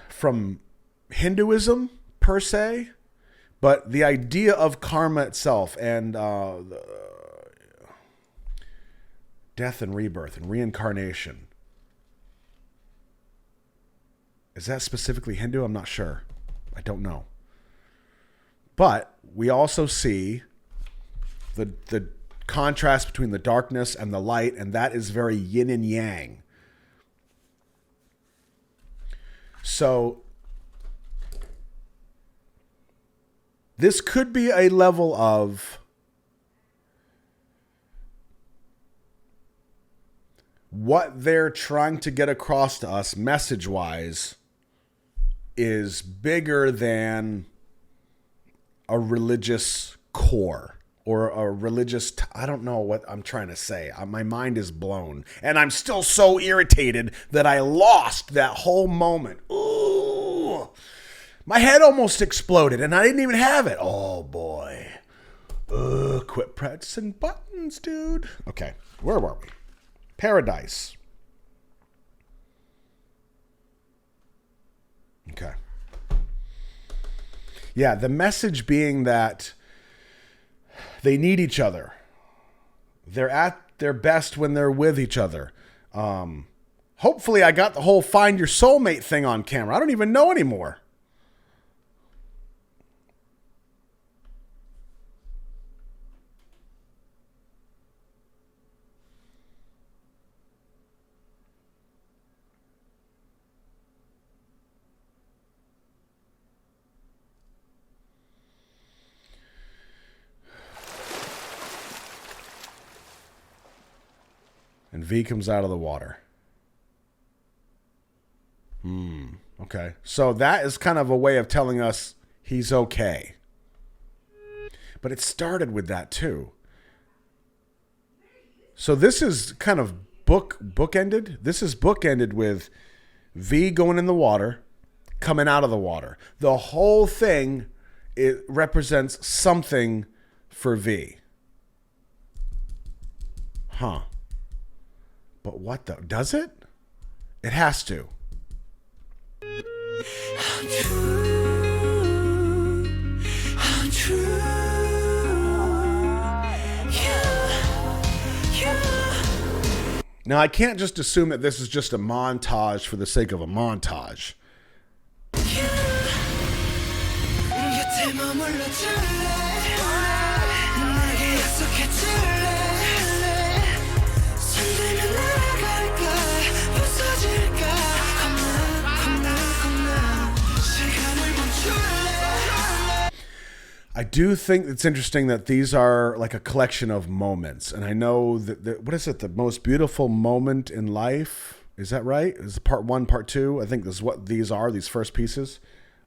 from Hinduism per se, but the idea of karma itself and Death and rebirth and reincarnation. Is that specifically Hindu? I'm not sure. I don't know. But we also see the contrast between the darkness and the light, and that is very yin and yang. So this could be a level of what they're trying to get across to us message-wise is bigger than a religious core or a religious... I don't know what I'm trying to say. My mind is blown. And I'm still so irritated that I lost that whole moment. Ooh. My head almost exploded and I didn't even have it. Oh, boy. Quit pressing buttons, dude. Okay, where were we? Paradise. Okay. Yeah, the message being that they need each other. They're at their best when they're with each other. Hopefully I got the whole find your soulmate thing on camera. I don't even know anymore. And V comes out of the water. Okay. So that is kind of a way of telling us he's okay. But it started with that too. So this is kind of bookended. This is bookended with V going in the water, coming out of the water. The whole thing, it represents something for V. Huh. But what though? Does it? It has to. Now, I can't just assume that this is just a montage for the sake of a montage. I do think it's interesting that these are like a collection of moments. And I know that what is it? The most beautiful moment in life. Is that right? Is it part 1, part 2? I think this is what these are, these first pieces.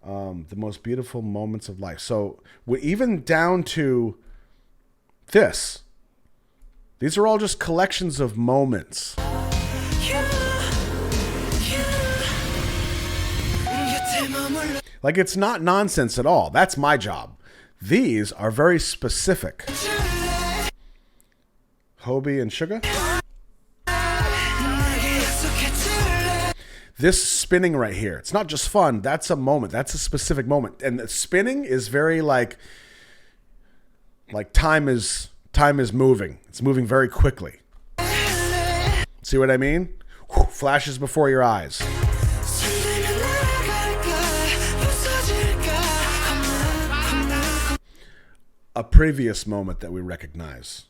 The most beautiful moments of life. So even down to this. These are all just collections of moments. Like, it's not nonsense at all. That's my job. These are very specific. Hobie and Sugar. This spinning right here, it's not just fun. That's a moment. That's a specific moment. And the spinning is very like time is moving. It's moving very quickly. See what I mean? Flashes before your eyes. A previous moment that we recognize.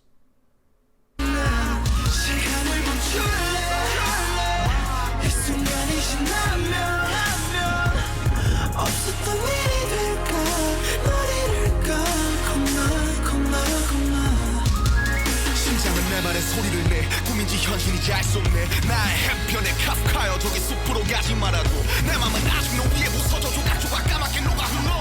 심장은 내 말에 소리를 내 꿈인지 현실인지 알 수 없네 나의 한편에 카프카여 저기 숲으로 가지 말아도 내 맘은 아직 너 위에 부서져 조각조각 까맣게 녹아 흘러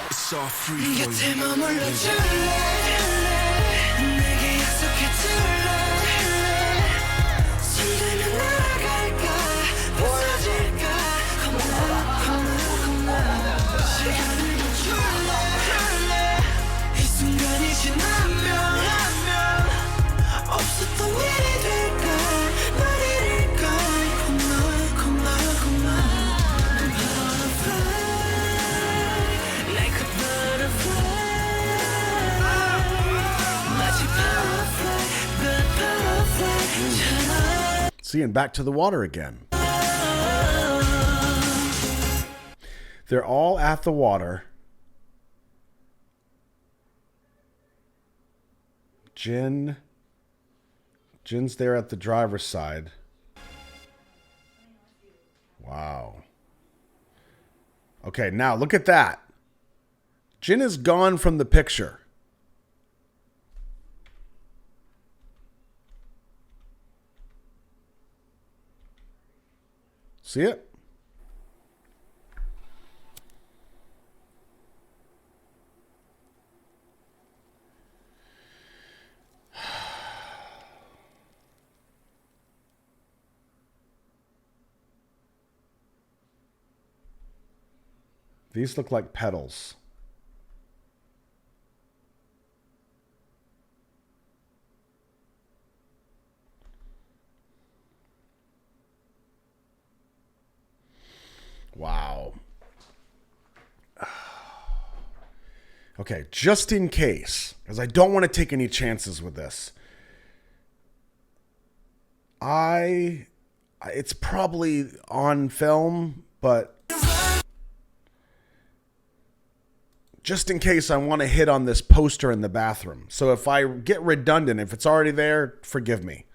It's all free for 곁에 머물러 줄래 내게 약속해 줄래 손들면 날아갈까 부서질까 겁나 시간을 멈출래 이 순간이 지나면 없었던 일이 될까 널 잃을까 겁나 Like a butterfly See, and back to the water again. They're all at the water. Jin's there at the driver's side. Wow. Okay, now look at that. Jin is gone from the picture. See it? These look like petals. Wow. Okay, just in case, because I don't want to take any chances with this. It's probably on film, but just in case, I want to hit on this poster in the bathroom. So if I get redundant, if it's already there, forgive me.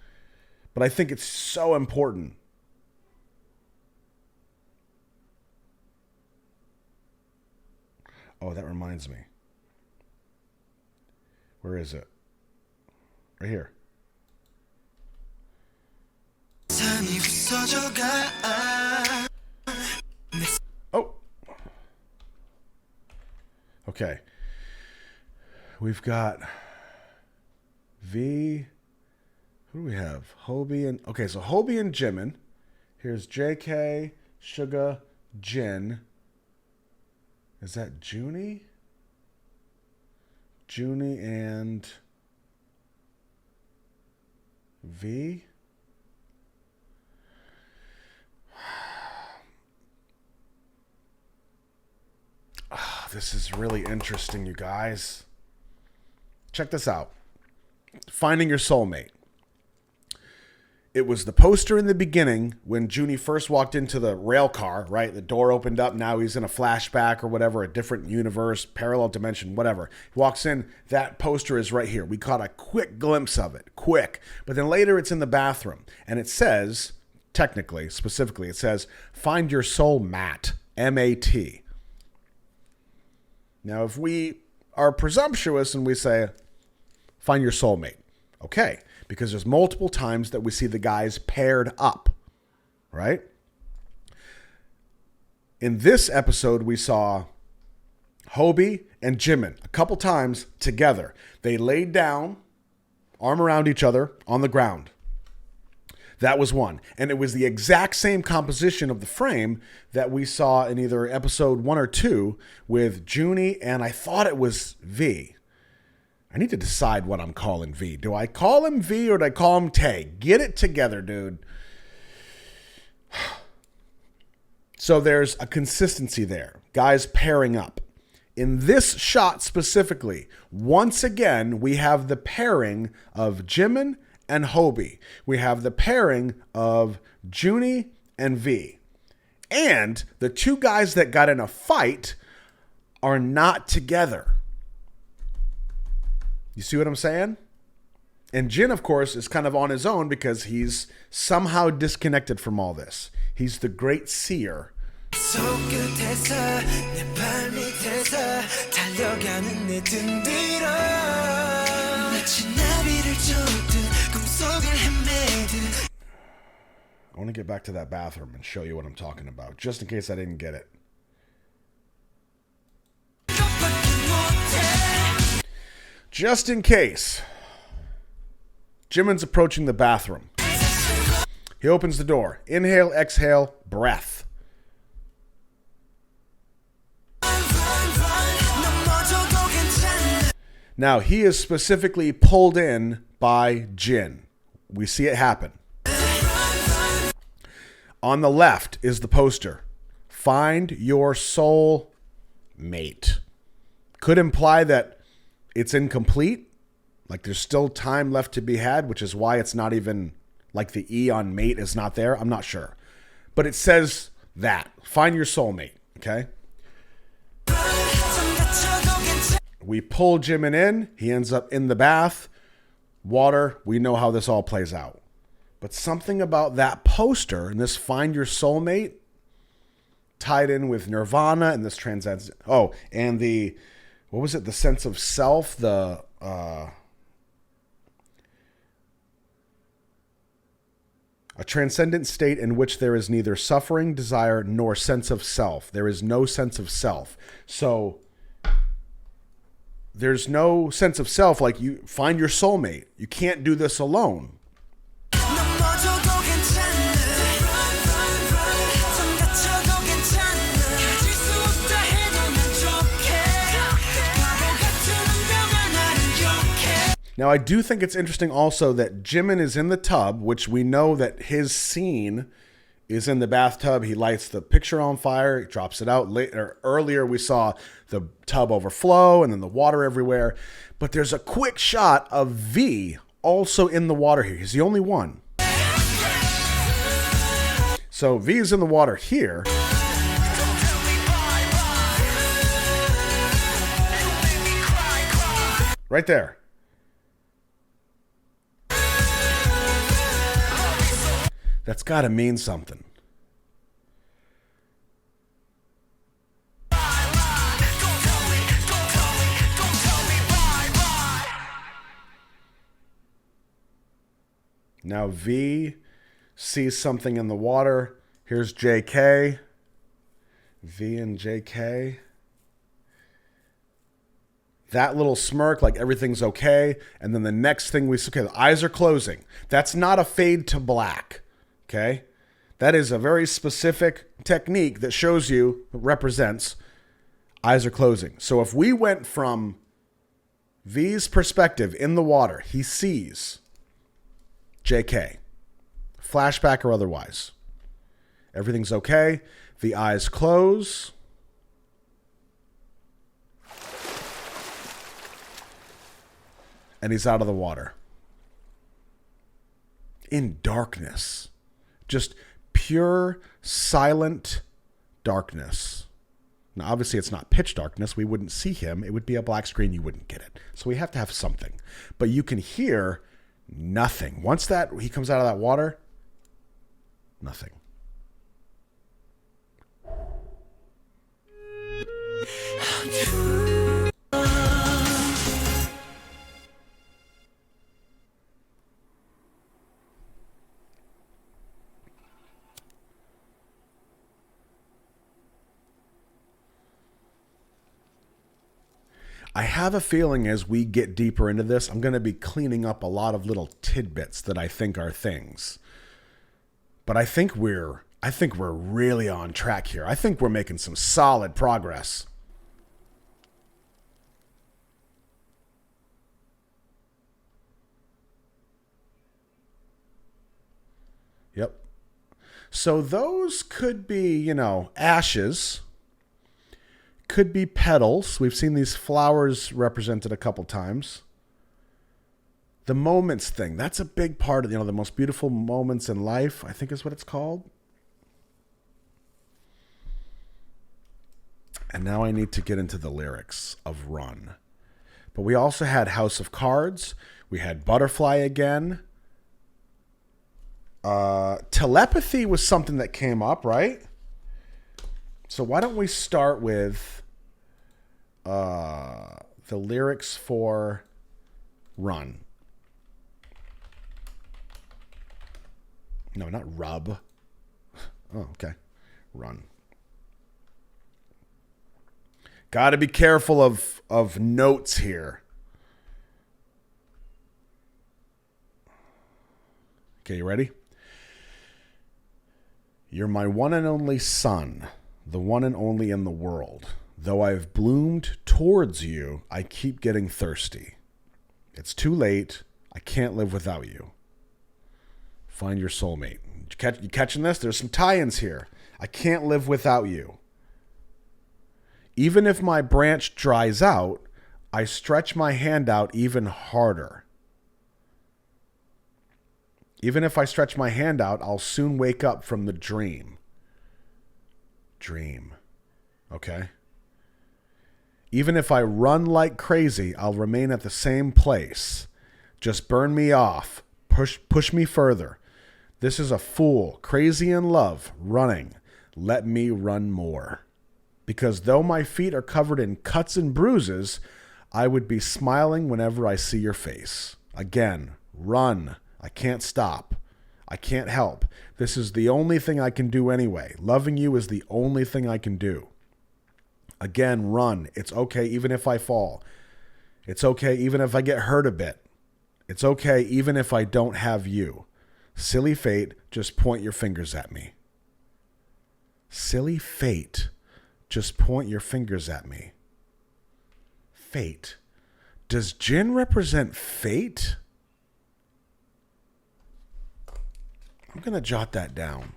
But I think it's so important. Oh, that reminds me. Where is it? Right here. Oh. Okay. We've got V. Who do we have? Hobie and... Okay, so Hobie and Jimin. Here's JK, Suga, Jin. Is that Junie? Junie and V? Oh, this is really interesting, you guys. Check this out. Finding your soulmate. It was the poster in the beginning when Junie first walked into the rail car, right? The door opened up. Now he's in a flashback or whatever, a different universe, parallel dimension, whatever. He walks in. That poster is right here. We caught a quick glimpse of it. Quick. But then later it's in the bathroom. And it says, technically, specifically, it says, find your soul mat. M-A-T. Now, if we are presumptuous and we say, find your soulmate. Okay. Because there's multiple times that we see the guys paired up, right? In this episode, we saw Hobie and Jimin a couple times together. They laid down, arm around each other on the ground. That was one. And it was the exact same composition of the frame that we saw in either episode 1 or 2 with Junie and I thought it was V. I need to decide what I'm calling V. Do I call him V or do I call him Tay? Get it together, dude. So there's a consistency there. Guys pairing up. In this shot specifically, once again, we have the pairing of Jimin and Hobie. We have the pairing of Junie and V. And the two guys that got in a fight are not together. You see what I'm saying? And Jin, of course, is kind of on his own because he's somehow disconnected from all this. He's the great seer. I want to get back to that bathroom and show you what I'm talking about, just in case I didn't get it. Just in case. Jimin's approaching the bathroom. He opens the door. Inhale, exhale, breath. Now, he is specifically pulled in by Jin. We see it happen. On the left is the poster. Find your soul mate. Could imply that it's incomplete. Like there's still time left to be had, which is why it's not even like the E on mate is not there. I'm not sure. But it says that. Find your soulmate, okay? We pull Jimin in. He ends up in the bath. Water. We know how this all plays out. But something about that poster and this Find Your Soulmate tied in with Nirvana and this transcends. Oh, and the, what was it? The sense of self, a transcendent state in which there is neither suffering, desire, nor sense of self. There is no sense of self. So there's no sense of self. Like, you find your soulmate. You can't do this alone. Now, I do think it's interesting also that Jimin is in the tub, which we know that his scene is in the bathtub. He lights the picture on fire, he drops it out. Earlier, we saw the tub overflow and then the water everywhere. But there's a quick shot of V also in the water here. He's the only one. So V is in the water here. Right there. That's got to mean something. Now V sees something in the water. Here's JK. V and JK. That little smirk, like everything's okay. And then the next thing we see, okay, the eyes are closing. That's not a fade to black. Okay? That is a very specific technique that shows you, represents, eyes are closing. So if we went from V's perspective in the water, he sees JK, flashback or otherwise. Everything's okay. The eyes close. And he's out of the water. In darkness. Just pure, silent darkness. Now, obviously, it's not pitch darkness. We wouldn't see him. It would be a black screen. You wouldn't get it. So we have to have something. But you can hear nothing. Once that he comes out of that water, nothing. I have a feeling as we get deeper into this, I'm going to be cleaning up a lot of little tidbits that I think are things. But I think we're really on track here. I think we're making some solid progress. Yep. So those could be, ashes. Could be petals. We've seen these flowers represented a couple times. The moments thing. That's a big part of, the most beautiful moments in life, I think is what it's called. And now I need to get into the lyrics of Run. But we also had House of Cards. We had Butterfly again. Telepathy was something that came up, right? So why don't we start with the lyrics for Run. No, not Rub. Oh, okay. Run. Got to be careful of notes here. Okay, you ready? You're my one and only sun, the one and only in the world. Though I've bloomed towards you, I keep getting thirsty. It's too late. I can't live without you. Find your soulmate. You catching this? There's some tie-ins here. I can't live without you. Even if my branch dries out, I stretch my hand out even harder. Even if I stretch my hand out, I'll soon wake up from the dream. Dream. Okay? Even if I run like crazy, I'll remain at the same place. Just burn me off. Push me further. This is a fool, crazy in love, running. Let me run more. Because though my feet are covered in cuts and bruises, I would be smiling whenever I see your face. Again, run. I can't stop. I can't help. This is the only thing I can do anyway. Loving you is the only thing I can do. Again, run. It's okay even if I fall. It's okay even if I get hurt a bit. It's okay even if I don't have you. Silly fate, just point your fingers at me. Silly fate, just point your fingers at me. Fate. Does Jin represent fate? I'm going to jot that down.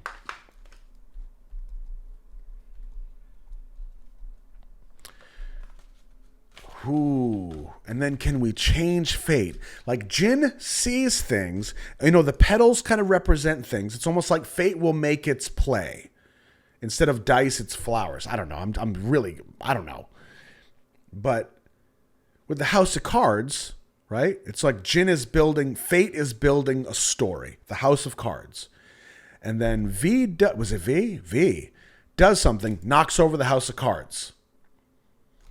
Ooh. And then can we change fate? Like Jin sees things. You know, the petals kind of represent things. It's almost like fate will make its play. Instead of dice, it's flowers. I don't know. I don't know. But with the House of Cards, right? It's like fate is building a story. The House of Cards. And then was it V? V does something, knocks over the House of Cards.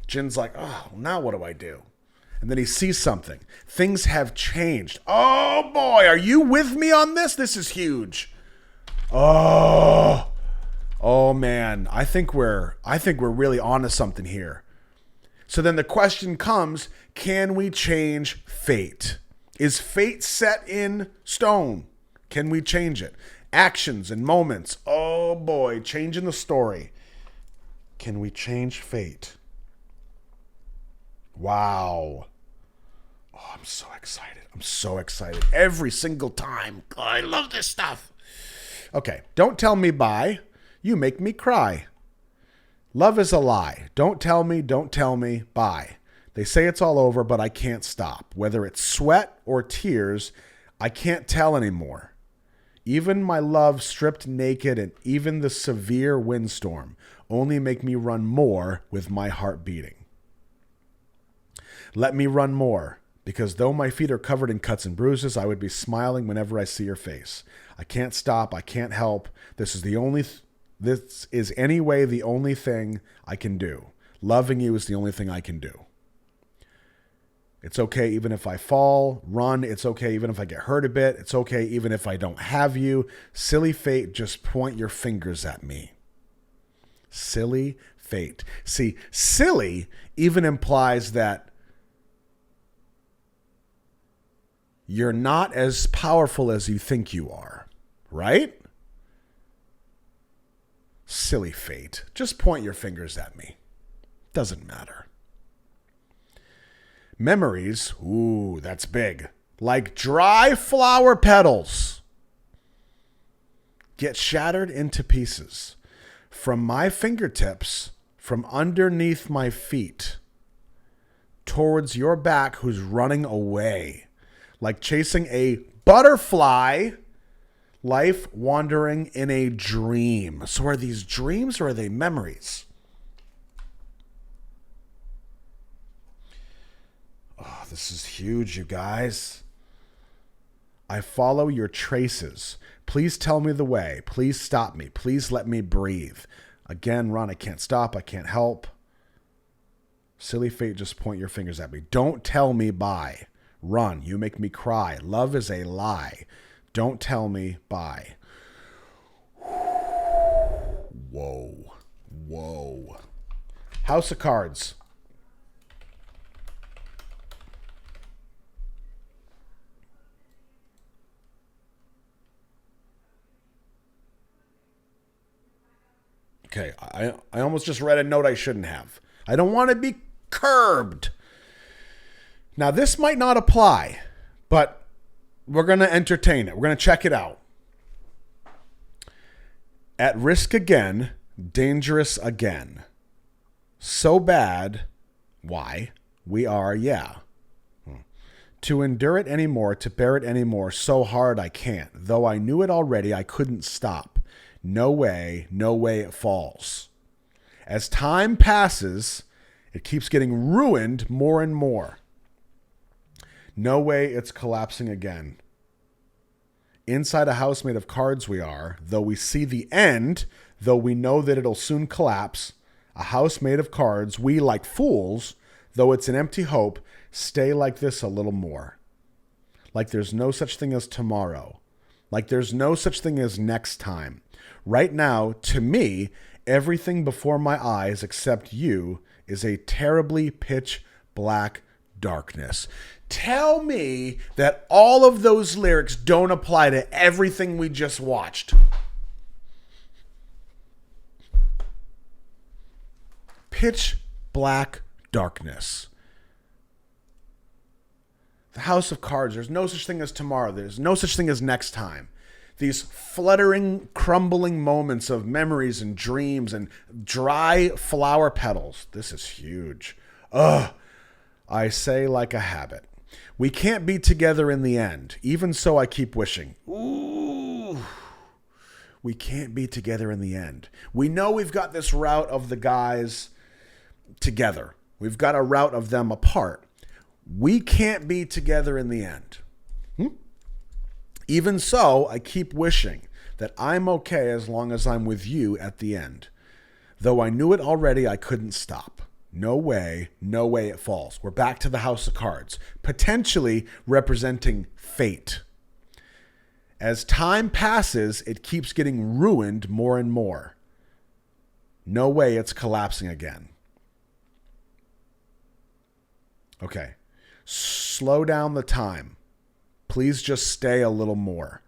Jin's like, oh, now what do I do? And then he sees something. Things have changed. Oh boy, are you with me on this? This is huge. Oh man, I think we're really onto something here. So then the question comes, can we change fate? Is fate set in stone? Can we change it? Actions and moments. Oh boy, changing the story. Can we change fate? Wow. Oh, I'm so excited. I'm so excited. Every single time. God, I love this stuff. Okay, don't tell me bye. You make me cry. Love is a lie. Don't tell me, bye. They say it's all over, but I can't stop. Whether it's sweat or tears, I can't tell anymore. Even my love stripped naked and even the severe windstorm only make me run more with my heart beating. Let me run more, because though my feet are covered in cuts and bruises, I would be smiling whenever I see your face. I can't stop. I can't help. This is anyway the only thing I can do. Loving you is the only thing I can do. It's okay even if I fall, run. It's okay even if I get hurt a bit. It's okay even if I don't have you. Silly fate, just point your fingers at me. Silly fate. See, silly even implies that you're not as powerful as you think you are, right? Silly fate. Just point your fingers at me. Doesn't matter. Memories, ooh, that's big. Like dry flower petals, get shattered into pieces from my fingertips, from underneath my feet, towards your back who's running away. Like chasing a butterfly, life wandering in a dream. So are these dreams or are they memories? Oh, this is huge, you guys. I follow your traces. Please tell me the way. Please stop me. Please let me breathe. Again, run. I can't stop. I can't help. Silly fate, just point your fingers at me. Don't tell me bye. Run. You make me cry. Love is a lie. Don't tell me bye. Whoa. Whoa. House of Cards. Okay, I almost just read a note I shouldn't have. I don't want to be curbed. Now, this might not apply, but we're going to entertain it. We're going to check it out. At risk again, dangerous again. So bad, why? We are, yeah. To endure it anymore, to bear it anymore, so hard I can't. Though I knew it already, I couldn't stop. No way it falls. As time passes, it keeps getting ruined more and more. No way it's collapsing again. Inside a house made of cards we are, though we see the end, though we know that it'll soon collapse. A house made of cards, we like fools, though it's an empty hope, stay like this a little more. Like there's no such thing as tomorrow. Like there's no such thing as next time. Right now, to me, everything before my eyes except you is a terribly pitch black darkness. Tell me that all of those lyrics don't apply to everything we just watched. Pitch black darkness. The house of cards. There's no such thing as tomorrow. There's no such thing as next time. These fluttering, crumbling moments of memories and dreams and dry flower petals. This is huge. Ugh. I say like a habit. We can't be together in the end. Even so, I keep wishing. Ooh. We can't be together in the end. We know we've got this route of the guys together. We've got a route of them apart. We can't be together in the end. Even so, I keep wishing that I'm okay as long as I'm with you at the end. Though I knew it already, I couldn't stop. No way it falls. We're back to the house of cards, potentially representing fate. As time passes, it keeps getting ruined more and more. No way it's collapsing again. Okay. Slow down the time. Please just stay a little more.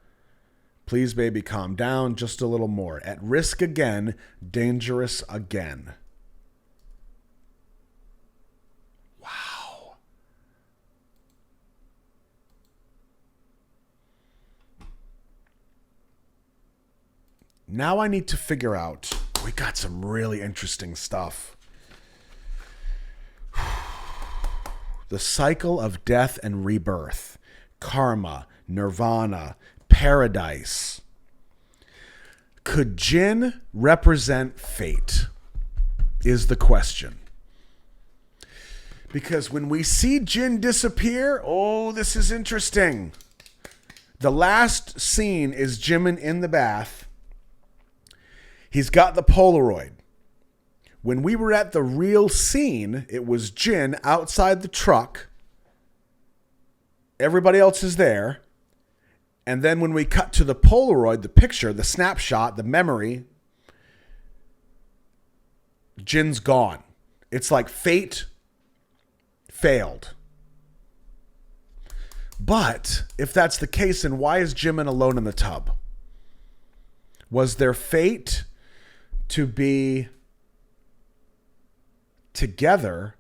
Please, baby, calm down just a little more. At risk again, dangerous again. Wow. Now I need to figure out, we got some really interesting stuff. The cycle of death and rebirth. Karma, nirvana, paradise. Could Jin represent fate? Is the question. Because when we see Jin disappear, oh, this is interesting. The last scene is Jimin in the bath. He's got the Polaroid. When we were at the real scene, it was Jin outside the truck. Everybody else is there. And then when we cut to the Polaroid, the picture, the snapshot, the memory, Jin's gone. It's like fate failed. But if that's the case, then why is Jimin alone in the tub? Was there fate to be together?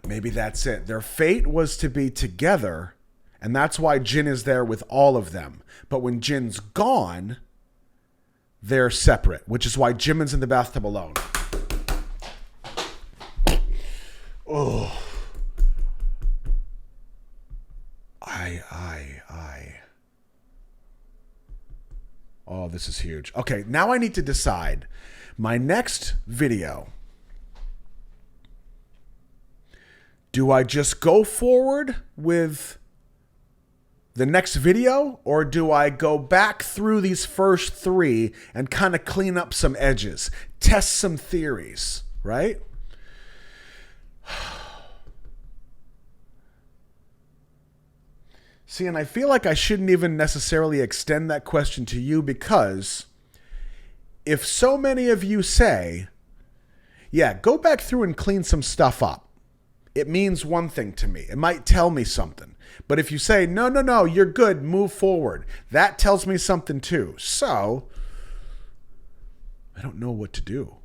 Maybe that's it. Their fate was to be together, and that's why Jin is there with all of them. But when Jin's gone, they're separate, which is why Jimin's in the bathtub alone. Oh. Oh, this is huge. Okay, now I need to decide. My next video, do I just go forward with the next video, or do I go back through these first three and kind of clean up some edges, test some theories, right? See, and I feel like I shouldn't even necessarily extend that question to you, because if so many of you say, yeah, go back through and clean some stuff up, it means one thing to me. It might tell me something. But if you say, no, you're good, move forward, that tells me something too. So, I don't know what to do.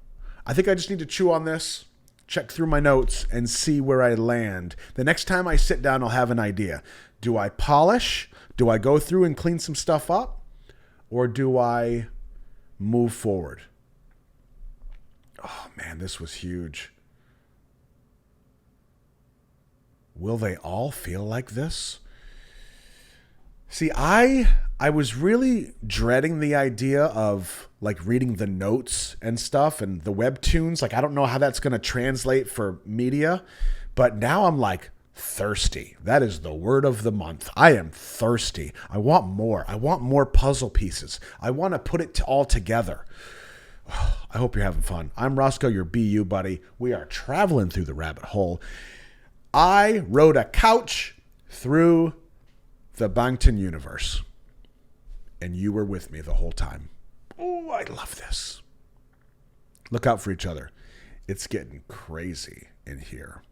I think I just need to chew on this, check through my notes, and see where I land. The next time I sit down, I'll have an idea. Do I polish? Do I go through and clean some stuff up? Or do I move forward? Oh, man, this was huge. Will they all feel like this? See, I was really dreading the idea of like reading the notes and stuff and the webtoons. Like, I don't know how that's going to translate for media, but now I'm like thirsty. That is the word of the month. I am thirsty. I want more. I want more puzzle pieces. I want to put it all together. I hope you're having fun. I'm Roscoe, your BU buddy. We are traveling through the rabbit hole. I rode a couch through the Bangtan universe, and you were with me the whole time. Oh, I love this. Look out for each other. It's getting crazy in here.